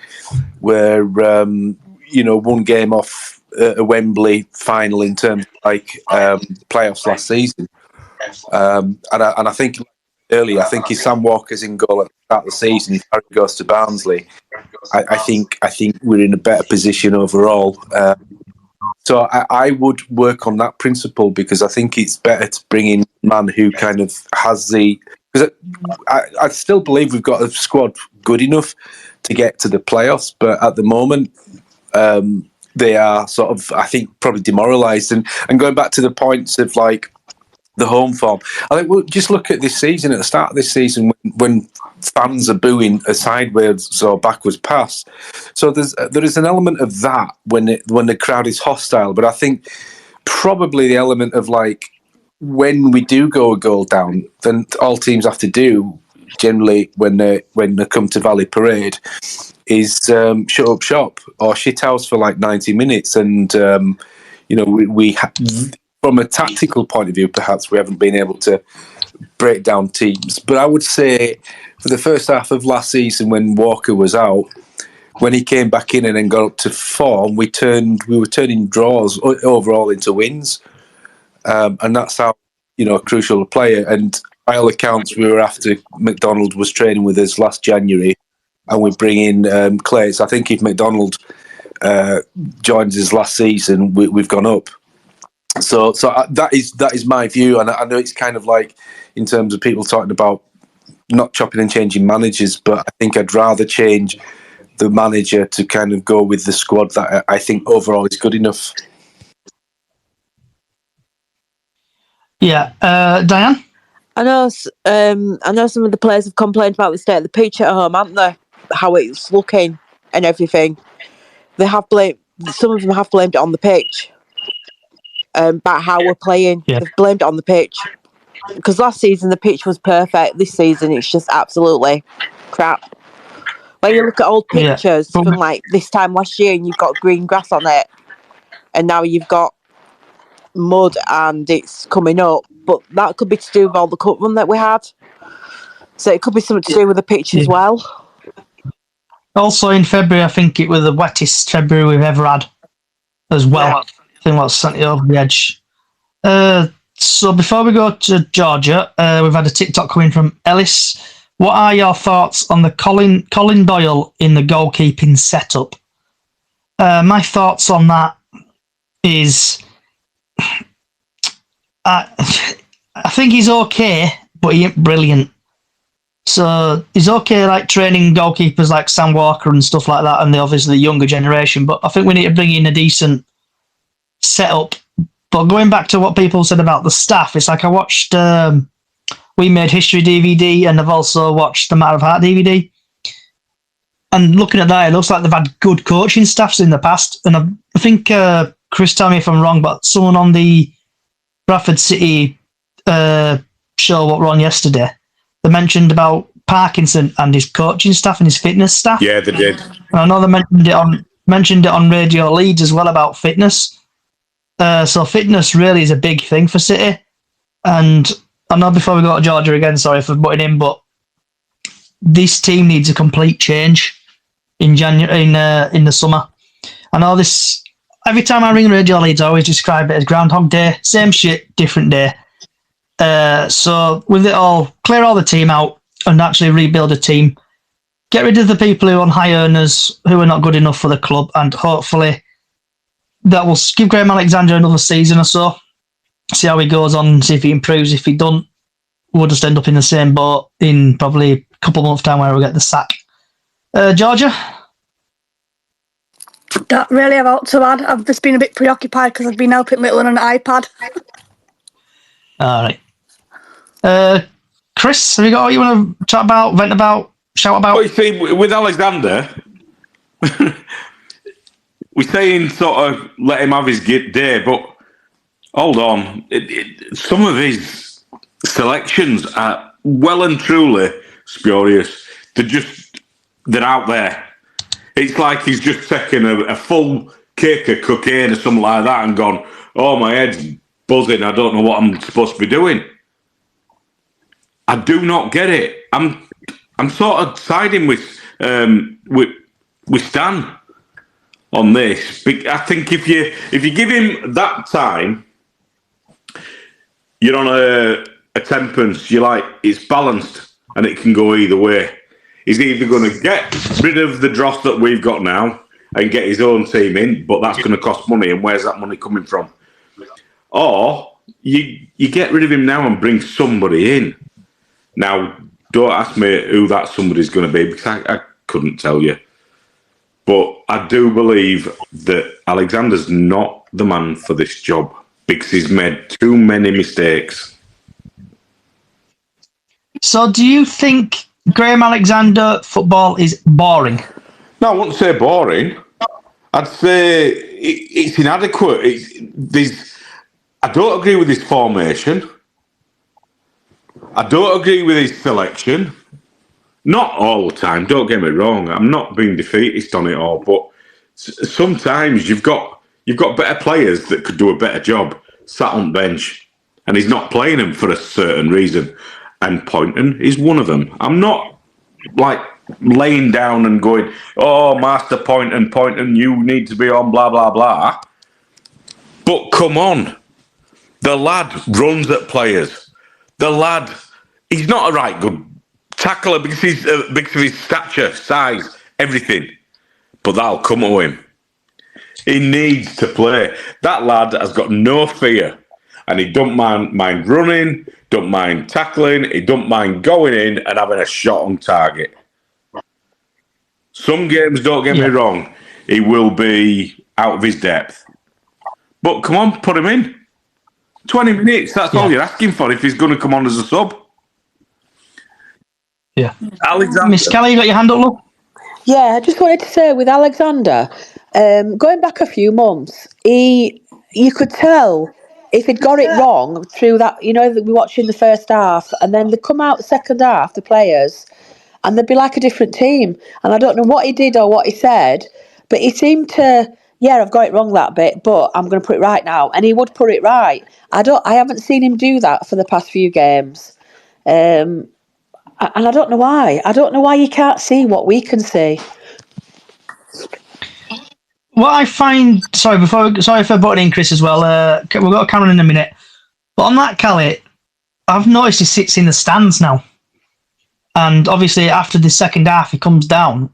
where you know, one game off a Wembley final in terms of like playoffs last season, and I think earlier, I think if Sam Walker's in goal at the start of the season, if Harry goes to Barnsley, I think we're in a better position overall. So I would work on that principle, because I think it's better to bring in a man who kind of has the... Because I still believe we've got a squad good enough to get to the playoffs, but at the moment they are sort of, I think, probably demoralised. And going back to the points of like the home form, I think we'll just look at this season. At the start of this season, when fans are booing a sideways or backwards pass, so there is an element of that when the crowd is hostile. But I think probably the element of like, when we do go a goal down, then all teams have to do generally when they come to Valley Parade is shut up shop or shit house for like 90 minutes. And we from a tactical point of view, perhaps we haven't been able to break down teams. But I would say for the first half of last season, when Walker was out, when he came back in and then got up to form, we were turning draws overall into wins. And that's how, crucial a player. And by all accounts, we were after McDonald was training with us last January, and we bring in Clay. So I think if McDonald joins us last season, we've gone up. So that is my view. And I know it's kind of like, in terms of people talking about not chopping and changing managers, but I think I'd rather change the manager to kind of go with the squad that I think overall is good enough. Yeah, Diane? I know some of the players have complained about the state of the pitch at home, haven't they? How it's looking and everything. Some of them have blamed it on the pitch. About how we're playing. Yeah. They've blamed it on the pitch. Because last season the pitch was perfect. This season it's just absolutely crap. When you look at old pictures from like this time last year, and you've got green grass on it, and now you've got mud and it's coming up, but that could be to do with all the cup run that we had, so it could be something to do with the pitch as well. Also in February, I think it was the wettest February we've ever had as well. I think that's sent it over the edge. So before we go to Georgia, we've had a TikTok coming from Ellis. What are your thoughts on the Colin Doyle in the goalkeeping setup? My thoughts on that is, I think he's okay, but he ain't brilliant. So he's okay, like training goalkeepers like Sam Walker and stuff like that, and obviously the younger generation. But I think we need to bring in a decent setup. But going back to what people said about the staff, it's like I watched We Made History DVD, and I've also watched the Matter of Heart DVD. And looking at that, it looks like they've had good coaching staffs in the past. And I think, Chris, tell me if I'm wrong, but someone on the Bradford City show what we're on yesterday, they mentioned about Parkinson and his coaching staff and his fitness staff. Yeah, they did. And I know they mentioned it on Radio Leeds as well about fitness. So fitness really is a big thing for City. And I know before we go to Georgia again, sorry for butting in, but this team needs a complete change in January, in the summer. I know this. Every time I ring Radio Leeds, I always describe it as Groundhog Day. Same shit, different day. So with it all, clear all the team out and actually rebuild a team. Get rid of the people who are on high earners, who are not good enough for the club, and hopefully that will give Graham Alexander another season or so. See how he goes on, see if he improves. If he don't, we'll just end up in the same boat in probably a couple of months' time where we'll get the sack. Georgia? Don't really have out to add. I've just been a bit preoccupied because I've been helping Little on an iPad. All right. Chris, have you got what you want to chat about, vent about, shout about? Well, you see, with Alexander, we're saying sort of let him have his day, but hold on. Some of his selections are well and truly spurious. They're out there. It's like he's just taken a full cake of cocaine or something like that and gone, oh, my head's buzzing. I don't know what I'm supposed to be doing. I do not get it. I'm sort of siding with Stan on this. I think if you give him that time, you're on a tempers. You're like, it's balanced and it can go either way. He's either going to get rid of the dross that we've got now and get his own team in, but that's going to cost money, and where's that money coming from? Or you get rid of him now and bring somebody in. Now, don't ask me who that somebody's going to be, because I couldn't tell you. But I do believe that Alexander's not the man for this job because he's made too many mistakes. So do you think Graham Alexander football is boring? No, I wouldn't say boring. I'd say it's inadequate. I don't agree with his formation. I don't agree with his selection. Not all the time, don't get me wrong. I'm not being defeatist on it all, but sometimes you've got better players that could do a better job sat on bench, and he's not playing them for a certain reason. And Poynton is one of them. I'm not like laying down and going, "Oh, Master Poynton, you need to be on blah blah blah." But come on, the lad runs at players. The lad, he's not a right good tackler because of his stature, size, everything. But that'll come to him. He needs to play. That lad has got no fear, and he don't mind running, don't mind tackling, he don't mind going in and having a shot on target. Some games, don't get me wrong, he will be out of his depth. But come on, put him in. 20 minutes, that's all you're asking for if he's going to come on as a sub. Yeah. Alexander. Miss Kelly, you got your hand up, look? Yeah, I just wanted to say with Alexander, going back a few months, you could tell if he'd got it wrong through that, we watched in the first half, and then they come out the second half, the players, and they'd be like a different team. And I don't know what he did or what he said, but he seemed to, I've got it wrong that bit, but I'm going to put it right now. And he would put it right. I haven't seen him do that for the past few games. And I don't know why. I don't know why you can't see what we can see. What I find, sorry for butting in, Chris, as well. We've got Cameron in a minute, but on that, Kelly, I've noticed he sits in the stands now, and obviously after the second half he comes down.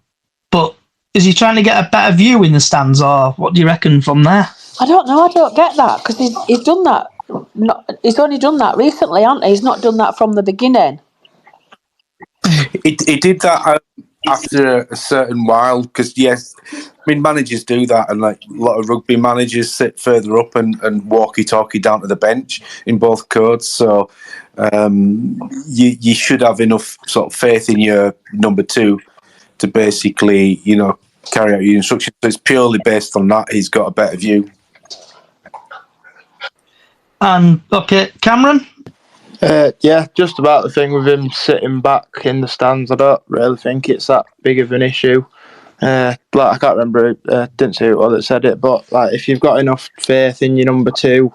But is he trying to get a better view in the stands, or what do you reckon from there? I don't know. I don't get that because he's done that. He's only done that recently, hasn't he? He's not done that from the beginning. He did that after a certain while because, yes, managers do that, and like a lot of rugby managers sit further up and walkie-talkie down to the bench in both codes. So you should have enough sort of faith in your number two to basically, carry out your instructions. So it's purely based on that. He's got a better view. And okay, Cameron. Just about the thing with him sitting back in the stands. I don't really think it's that big of an issue. I can't remember, didn't see who it was that said it, but if you've got enough faith in your number two,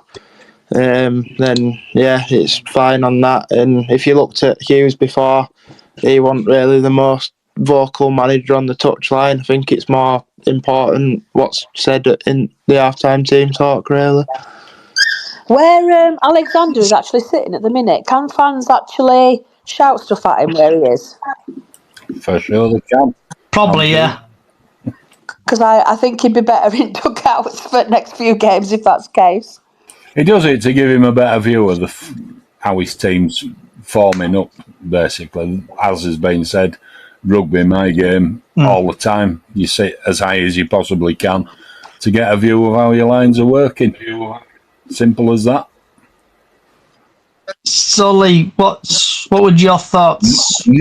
then it's fine on that. And if you looked at Hughes before, he wasn't really the most vocal manager on the touchline. I think it's more important what's said in the halftime team talk, really. Where Alexander is actually sitting at the minute, can fans actually shout stuff at him where he is? For sure they can. Probably, yeah. Because I think he'd be better in dugouts for the next few games if that's the case. He does it to give him a better view of how his team's forming up, basically. As has been said, rugby, my game, all the time. You sit as high as you possibly can to get a view of how your lines are working. Simple as that. So, Lee, what would your thoughts? Are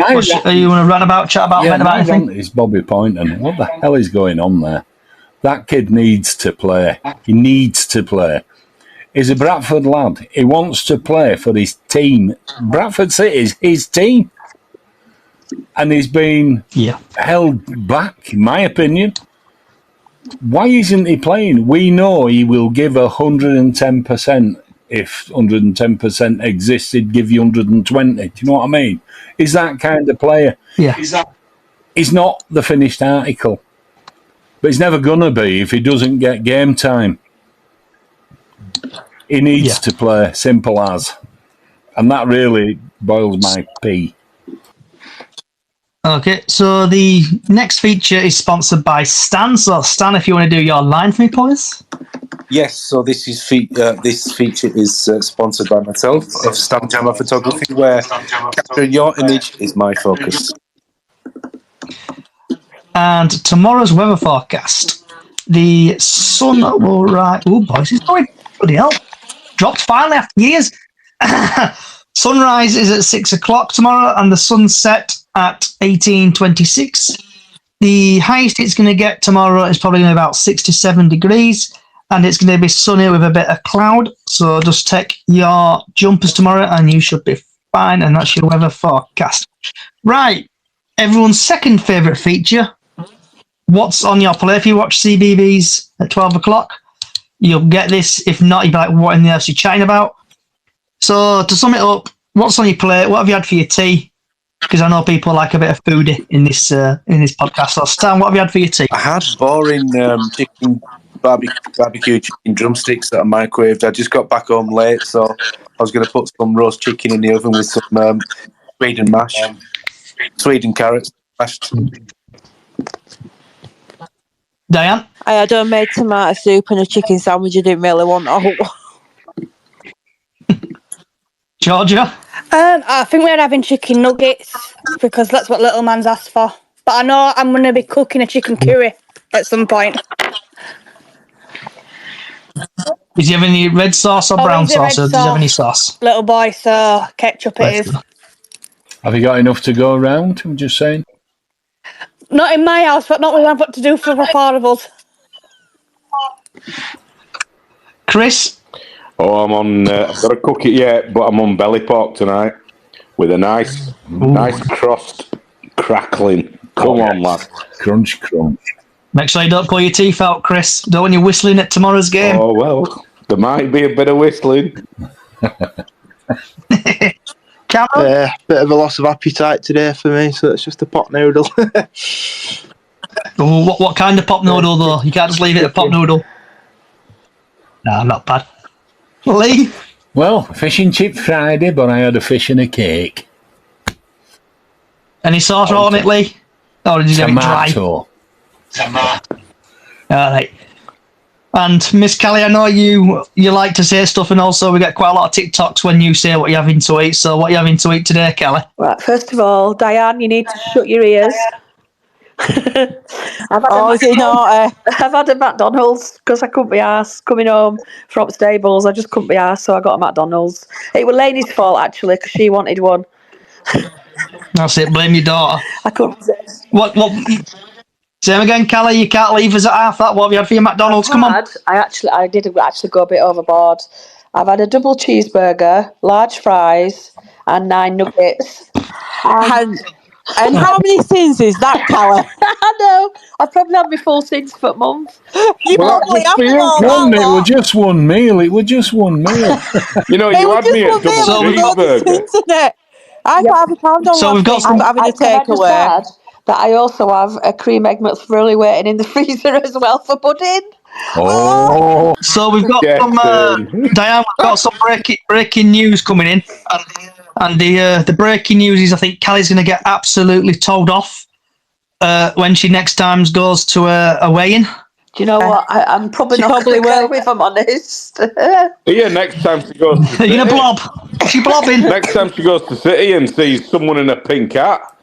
you going to chat about anything? It's Bobby Poynton. What the hell is going on there? That kid needs to play. He needs to play. He's a Bradford lad. He wants to play for his team. Bradford City is his team. And he's been held back, in my opinion. Why isn't he playing? We know he will give 110%. If 110% exists, he'd give you 120. Do you know what I mean? He's that kind of player. Yeah. He's not the finished article. But he's never going to be if he doesn't get game time. He needs to play, simple as. And that really boils my pee. Okay, so the next feature is sponsored by Stan. So, Stan, if you want to do your line for me, please. Yes, so this feature is sponsored by myself of Stamp Jammer Photography, where capturing your image is my focus. And tomorrow's weather forecast. The sun will rise. Oh, boys, it's going. Bloody hell. Dropped finally after years. Sunrise is at 6 o'clock tomorrow, and the sunset at 18:26. The highest it's going to get tomorrow is probably going to be about 67 degrees, and it's going to be sunny with a bit of cloud. So just take your jumpers tomorrow, and you should be fine. And that's your weather forecast. Right, everyone's second favourite feature. What's on your plate? If you watch CBBS at 12 o'clock, you'll get this. If not, you'll be like, what in the earth are you chatting about? So to sum it up, what's on your plate? What have you had for your tea? Because I know people like a bit of foodie in this podcast. So Stan, what have you had for your tea? I had boring chicken barbecue chicken drumsticks that I microwaved. I just got back home late, so I was going to put some roast chicken in the oven with some Sweden mash, Sweden carrots mashed. Diane? I had homemade tomato soup and a chicken sandwich. I didn't really want to. Georgia? I think we're having chicken nuggets because that's what little man's asked for. But I know I'm going to be cooking a chicken curry at some point. Is he having any red sauce or brown sauce, or does he have any sauce? Little boy, so ketchup it is. Have you got enough to go around? I'm just saying. Not in my house, but not when I've got to do for affordables. Chris? Oh, I'm on. I've got to cook it yet, but I'm on belly pork tonight with a nice crust crackling. Come on, lad. Crunch, crunch. Make sure you don't pull your teeth out, Chris. Don't want you whistling at tomorrow's game. Oh, well, there might be a bit of whistling. Cameron? Bit of a loss of appetite today for me, so it's just a pot noodle. Oh, what kind of pop noodle, though? You can't just leave it a pop noodle. Nah, not bad. Lee? Well, fish and chip Friday, but I had a fish and a cake. Any sauce on it, Lee? Or did you get it dry? Tomato. All right. And Miss Kelly, I know you like to say stuff, and also we get quite a lot of TikToks when you say what you're having to eat. So what are you having to eat today, Kelly? Right, first of all, Diane, you need to shut your ears. I've had a McDonald's because I couldn't be arsed coming home from stables. I just couldn't be arsed, so I got a McDonald's. It was Lainey's fault, actually, because she wanted one. That's it, blame your daughter. I couldn't resist. What? Same again, Kelly, you can't leave us at half that. What have you had for your McDonald's? Come on. I did actually go a bit overboard. I've had a double cheeseburger, large fries, and 9 nuggets. And how many sins is that, Kelly? I know. I've probably had my full sins for a month. You probably have It was just one meal. It was just one meal. You know, you had me a double cheeseburger. I got £1 on so we've got some having a takeaway. That I also have a cream egg McFlurry waiting in the freezer as well for pudding. Oh. So we've got some Diane. We've got some breaking news coming in, and the breaking news is I think Kelly's going to get absolutely told off when she next time goes to a weigh-in. Do you know what? I'm probably not going to go, if I'm honest. Yeah, next time she goes to You're going to blob. She's blobbing. Next time she goes to City and sees someone in a pink hat,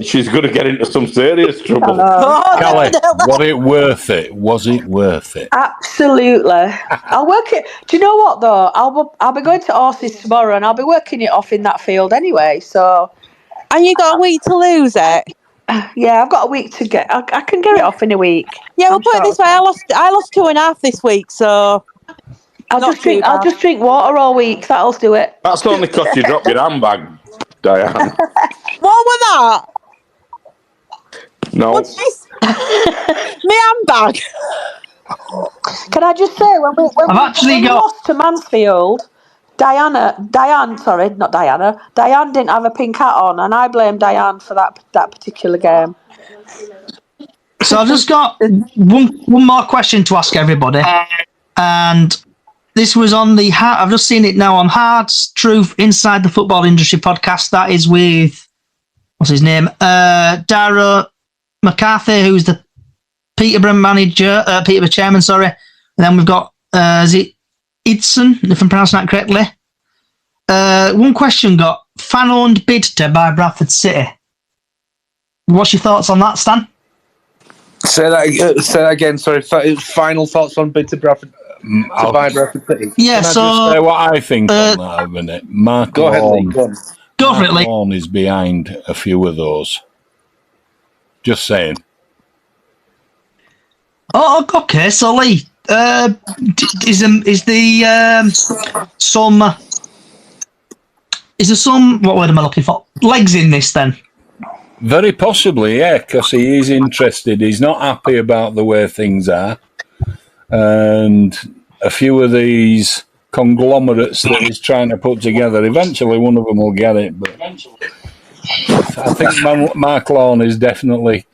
she's going to get into some serious trouble. Kelly, was it worth it? Was it worth it? Absolutely. I'll work it. Do you know what, though? I'll be going to horses tomorrow and I'll be working it off in that field anyway, so... And you got a week to lose it? Yeah, I've got a week to get... I can get it off in a week. Yeah, we'll put it this way. I lost 2.5 this week, so... I'll just drink water all week. That'll do it. That's only because you dropped your handbag, Diane. What was that? No. What's this? My handbag. Can I just say, when we lost to Mansfield, Diane didn't have a pink hat on, and I blame Diane for that particular game. So I've just got one more question to ask everybody, and This was on the I've just seen it now on Hard's Truth Inside the Football Industry podcast. That is with, what's his name? Dara McCarthy, who's the Peterborough manager, Peterborough chairman, sorry. And then we've got, is it Idson, if I'm pronouncing that correctly? One question got, fan-owned bid by Bradford City. What's your thoughts on that, Stan? Say that again, sorry. Final thoughts on bid to Bradford? To buy Bradford City? Yeah, Can I so... just say what I think on that a minute? Mark Go ahead, Lee. Go for it, Lee. Lawn is behind a few of those. Just saying. Oh, okay. So, Lee, is there some, what word am I looking for? Legs in this, then? Very possibly, yeah, because he is interested. He's not happy about the way things are. And a few of these conglomerates that he's trying to put together, eventually one of them will get it. But I think Mark Lawn is definitely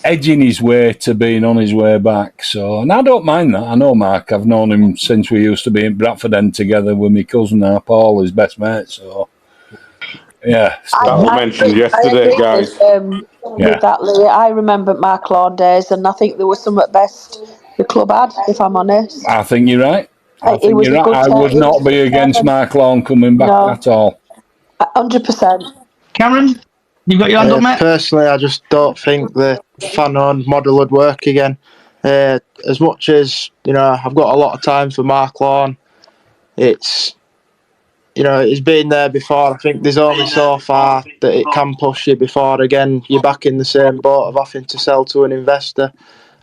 edging his way to being on his way back. So, and I don't mind that. I know Mark. I've known him since we used to be in Bradford End together with my cousin, Paul, his best mate. So, yeah. That was mentioned yesterday, guys. With that, Lee, I remember Mark Lawn days, and I think there was some at best the club had, if I'm honest. I think you're right. I It was a good I would turn. not be against Mark Lawn coming back at all. 100%. Cameron, you got your hand up, mate? Personally, I just don't think the fan-owned model would work again. As much as, I've got a lot of time for Mark Lawn, it's, he's been there before. I think there's only so far that it can push you before, again, you're back in the same boat of having to sell to an investor.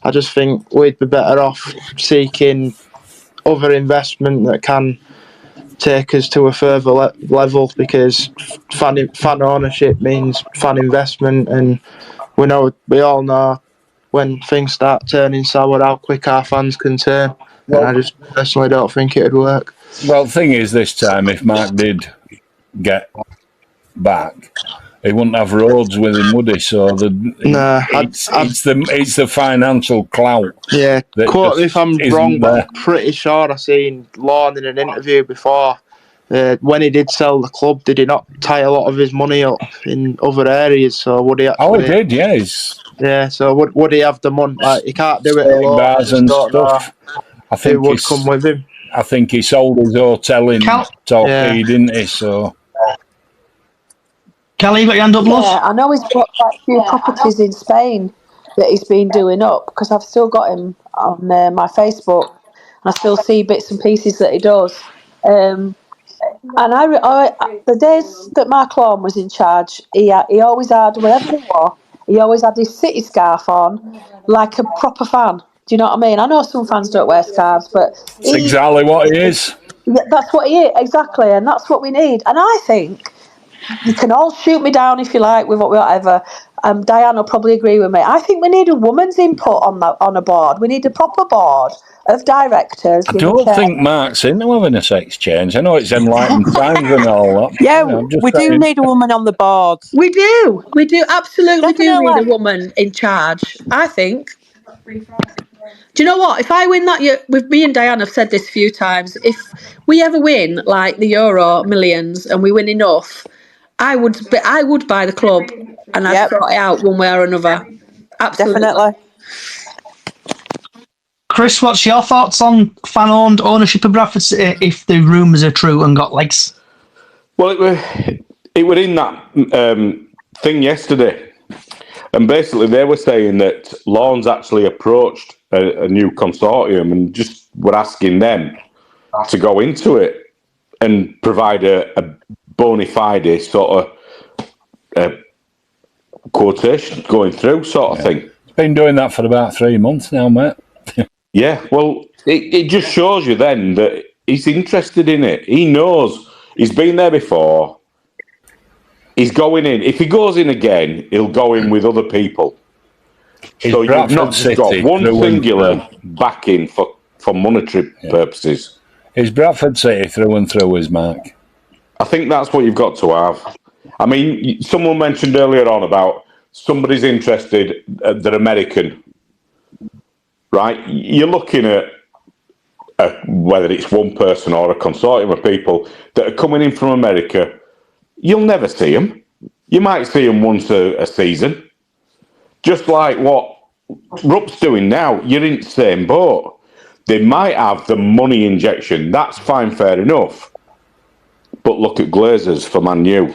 I just think we'd be better off seeking other investment that can take us to a further level, because fan ownership means fan investment, and we all know when things start turning sour how quick our fans can turn. And I just personally don't think it'd work. Well, the thing is, this time, if Mark did get back, he wouldn't have roads with him, would he? So it's the financial clout. Yeah, quote me if I'm wrong, but I'm pretty sure I seen Lawn in an interview before. When he did sell the club, did he not tie a lot of his money up in other areas? So would he actually? Oh, he did, yes. Yeah, so would he have the money? Like, he can't do it alone. Bars and stuff. I think who would come with him? I think he sold his hotel in Torquay, didn't he? So. Kelly, you got your hand up, love? Yeah, I know he's got quite a few properties in Spain that he's been doing up, because I've still got him on my Facebook, and I still see bits and pieces that he does. And the days that Mark Lawn was in charge, he always had, wherever he was, he always had his city scarf on, like a proper fan. Do you know what I mean? I know some fans don't wear scarves, but that's exactly what he is. Yeah, that's what he is, exactly, and that's what we need. And I think, you can all shoot me down if you like with whatever. Diane will probably agree with me. I think we need a woman's input on a board. We need a proper board of directors. I don't think Mark's into having a sex change. I know it's enlightened times and all that. Yeah, we do need a woman on the board. We do. Absolutely do need a woman in charge, I think. Do you know what? If I win that year, with me and Diane have said this a few times, if we ever win like the Euro Millions and we win enough, I would buy the club and I'd sort it out one way or another. Absolutely. Definitely. Chris, what's your thoughts on fan-owned ownership of Bradford City if the rumours are true and got legs? Well, it were in that thing yesterday, and basically they were saying that Lawn's actually approached a new consortium and just were asking them to go into it and provide a bona fide sort of quotation going through sort of thing. It's been doing that for about 3 months now, mate. Yeah, well, it just shows you then that he's interested in it. He knows. He's been there before. He's going in. If he goes in again, he'll go in with other people. So you've not just got one singular backing for monetary purposes. Is Bradford City through and through, is Mark? I think that's what you've got to have. I mean, someone mentioned earlier on about somebody's interested, they're American, right? You're looking at whether it's one person or a consortium of people that are coming in from America, you'll never see them. You might see them once a season. Just like what Rupp's doing now, you're in the same boat. They might have the money injection. That's fine, fair enough. But look at Glazers for Man U.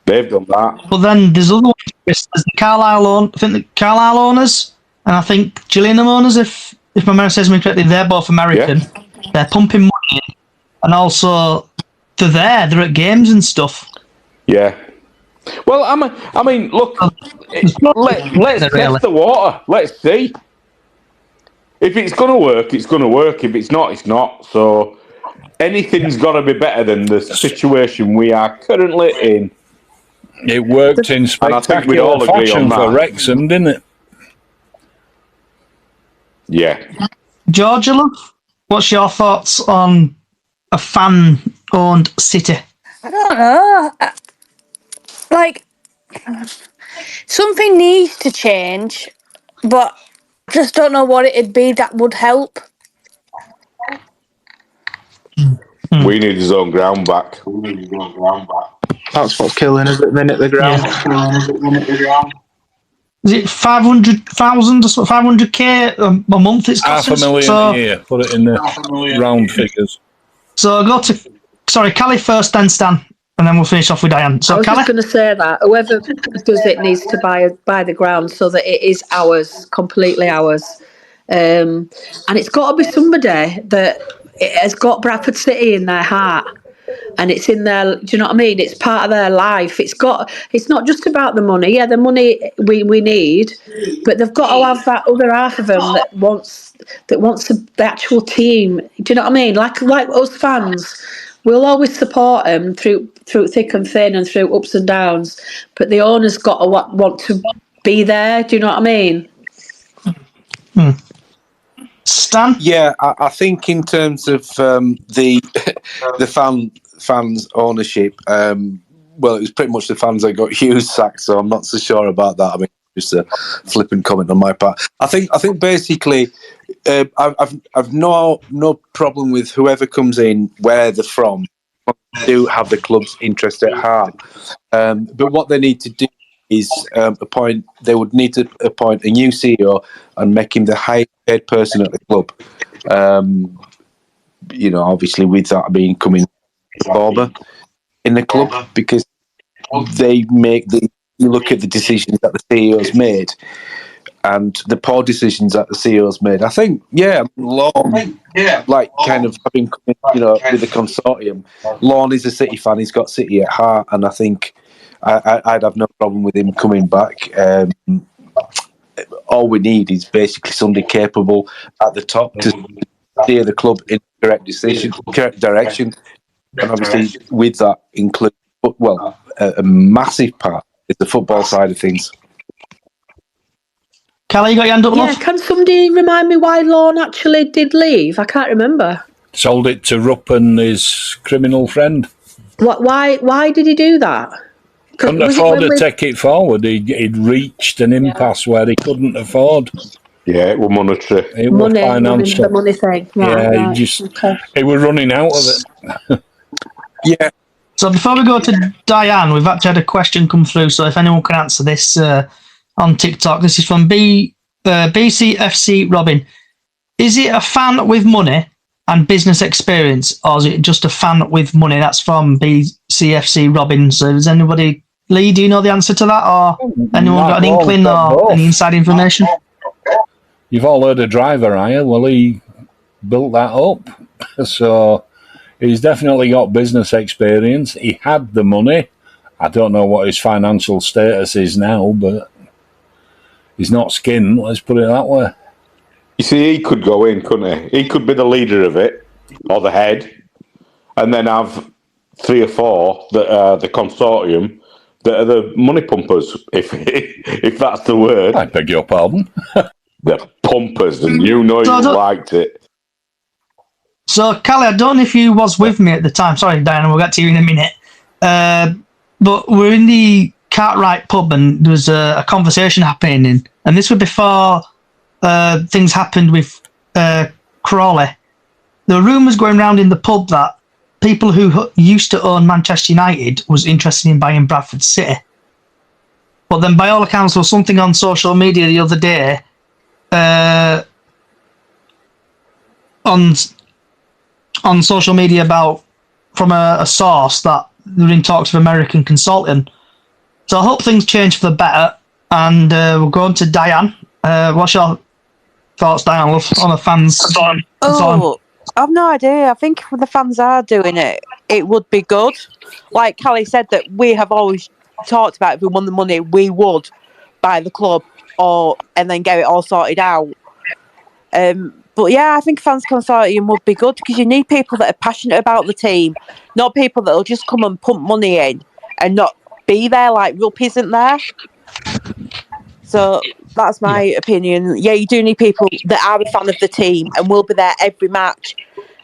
They've done that. But then there's other ones. There's the Carlisle owners, and I think Gillingham owners, if my memory serves me correctly, they're both American. Yeah. They're pumping money in, and also they're at games and stuff. Yeah. Well, I mean, look, let's test the water. Let's see. If it's going to work, it's going to work. If it's not, it's not. So anything's got to be better than the situation we are currently in. It worked in spectacular fashion for Wrexham, didn't it? Yeah. Georgia, love, what's your thoughts on a fan-owned city? I don't know. Something needs to change, but I just don't know what it'd be that would help. We need his own ground back. That's what's killing us at the minute, the ground. Yeah. Is it 500,000 or so, 500k a month? It's costing $500,000 a year. Put it in the round figures. So go to, Callie first, then Stan, and then we'll finish off with Diane. So I was just going to say that whoever does it needs to buy the ground so that it is ours, completely ours. And it's got to be somebody that has got Bradford City in their heart. And it's in their, do you know what I mean? It's part of their life. It's not just about the money. Yeah, the money we need, but they've got to have that other half of them that wants the actual team. Do you know what I mean? Like us fans, we'll always support them through thick and thin and through ups and downs. But the owner's got to want to be there. Do you know what I mean? Stan? Yeah, I think in terms of the fans' ownership, well, it was pretty much the fans that got Hughes sacked, so I'm not so sure about that. I mean, just a flippant comment on my part. I think basically, I've no problem with whoever comes in, where they're from, do have the club's interest at heart. But what they need to do is they would need to appoint a new CEO and make him the highest paid person at the club. Obviously with that being coming Barber in the club, because they make you look at the decisions that the CEO's made and the poor decisions that the CEO's made. I think, kind of having with the consortium, Lorne is a City fan, he's got City at heart, and I think I'd have no problem with him coming back. All we need is basically somebody capable at the top to steer the club in the correct direction. And obviously, with that includes, a massive part is the football side of things. Callie, you got your hand up, love? Can somebody remind me why Lorne actually did leave? I can't remember. Sold it to Rupp and his criminal friend. Why did he do that? Couldn't afford to take it forward. He'd reached an impasse where he couldn't afford. Yeah, it was monetary. It was financial. The money thing. Yeah, he was running out of it. Yeah. So before we go to Diane, we've actually had a question come through. So if anyone can answer this on TikTok, this is from BCAFC Robin. Is it a fan with money and business experience, or is it just a fan with money? That's from BCAFC Robin. So is anybody, Lee, do you know the answer to that, or anyone got an inkling or any inside information? You've all heard of driver hire. Well, he built that up. So he's definitely got business experience. He had the money. I don't know what his financial status is now, but he's not skinned, let's put it that way. You see, he could go in, couldn't he? He could be the leader of it, or the head, and then have 3 or 4 that are the consortium that are the money pumpers, if that's the word. I beg your pardon. The pumpers, and you liked it. So, Callie, I don't know if you was with me at the time. Sorry, Diana, we'll get to you in a minute. But we're in the Cartwright pub, and there was a conversation happening, and this was before things happened with Crawley, there were rumours going around in the pub that people who used to own Manchester United was interested in buying Bradford City. But then, by all accounts, there was something on social media the other day on social media about from a source that they're in talks with American consulting. So I hope things change for the better. And we'll go on to Diane. What's your thoughts, Diane, on the fans? Oh, I've no idea. I think if the fans are doing it, it would be good. Like Callie said, that we have always talked about if we won the money, we would buy the club and then get it all sorted out. But yeah, I think fans consortium would be good because you need people that are passionate about the team, not people that will just come and pump money in and not be there like Rupp isn't there. So that's my opinion. Yeah, you do need people that are a fan of the team and will be there every match.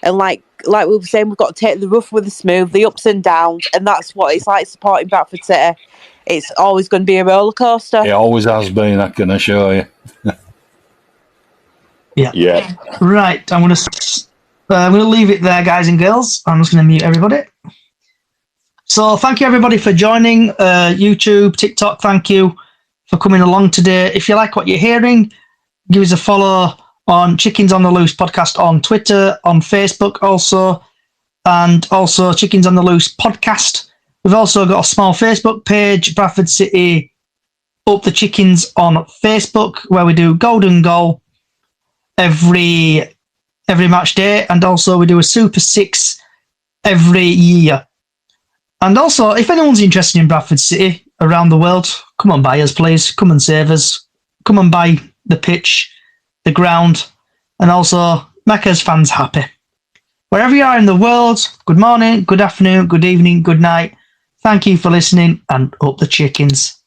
And like we were saying, we've got to take the rough with the smooth, the ups and downs, and that's what it's like supporting Bradford City. It's always going to be a roller coaster. It always has been, I can assure you. Yeah. Right, I'm gonna leave it there, guys and girls. I'm just gonna mute everybody. So thank you everybody for joining. YouTube, TikTok, thank you for coming along today. If you like what you're hearing, give us a follow on Chickens on the Loose podcast on Twitter, on Facebook also, and also Chickens on the Loose podcast. We've also got a small Facebook page, Bradford City Up the Chickens on Facebook, where we do Golden Goal every match day, and also we do a Super 6 every year. And also, if anyone's interested in Bradford City around the world, come on buy us, please. Come and save us. Come and buy the pitch, the ground, and also make us fans happy. Wherever you are in the world, good morning, good afternoon, good evening, good night. Thank you for listening, and up the chickens.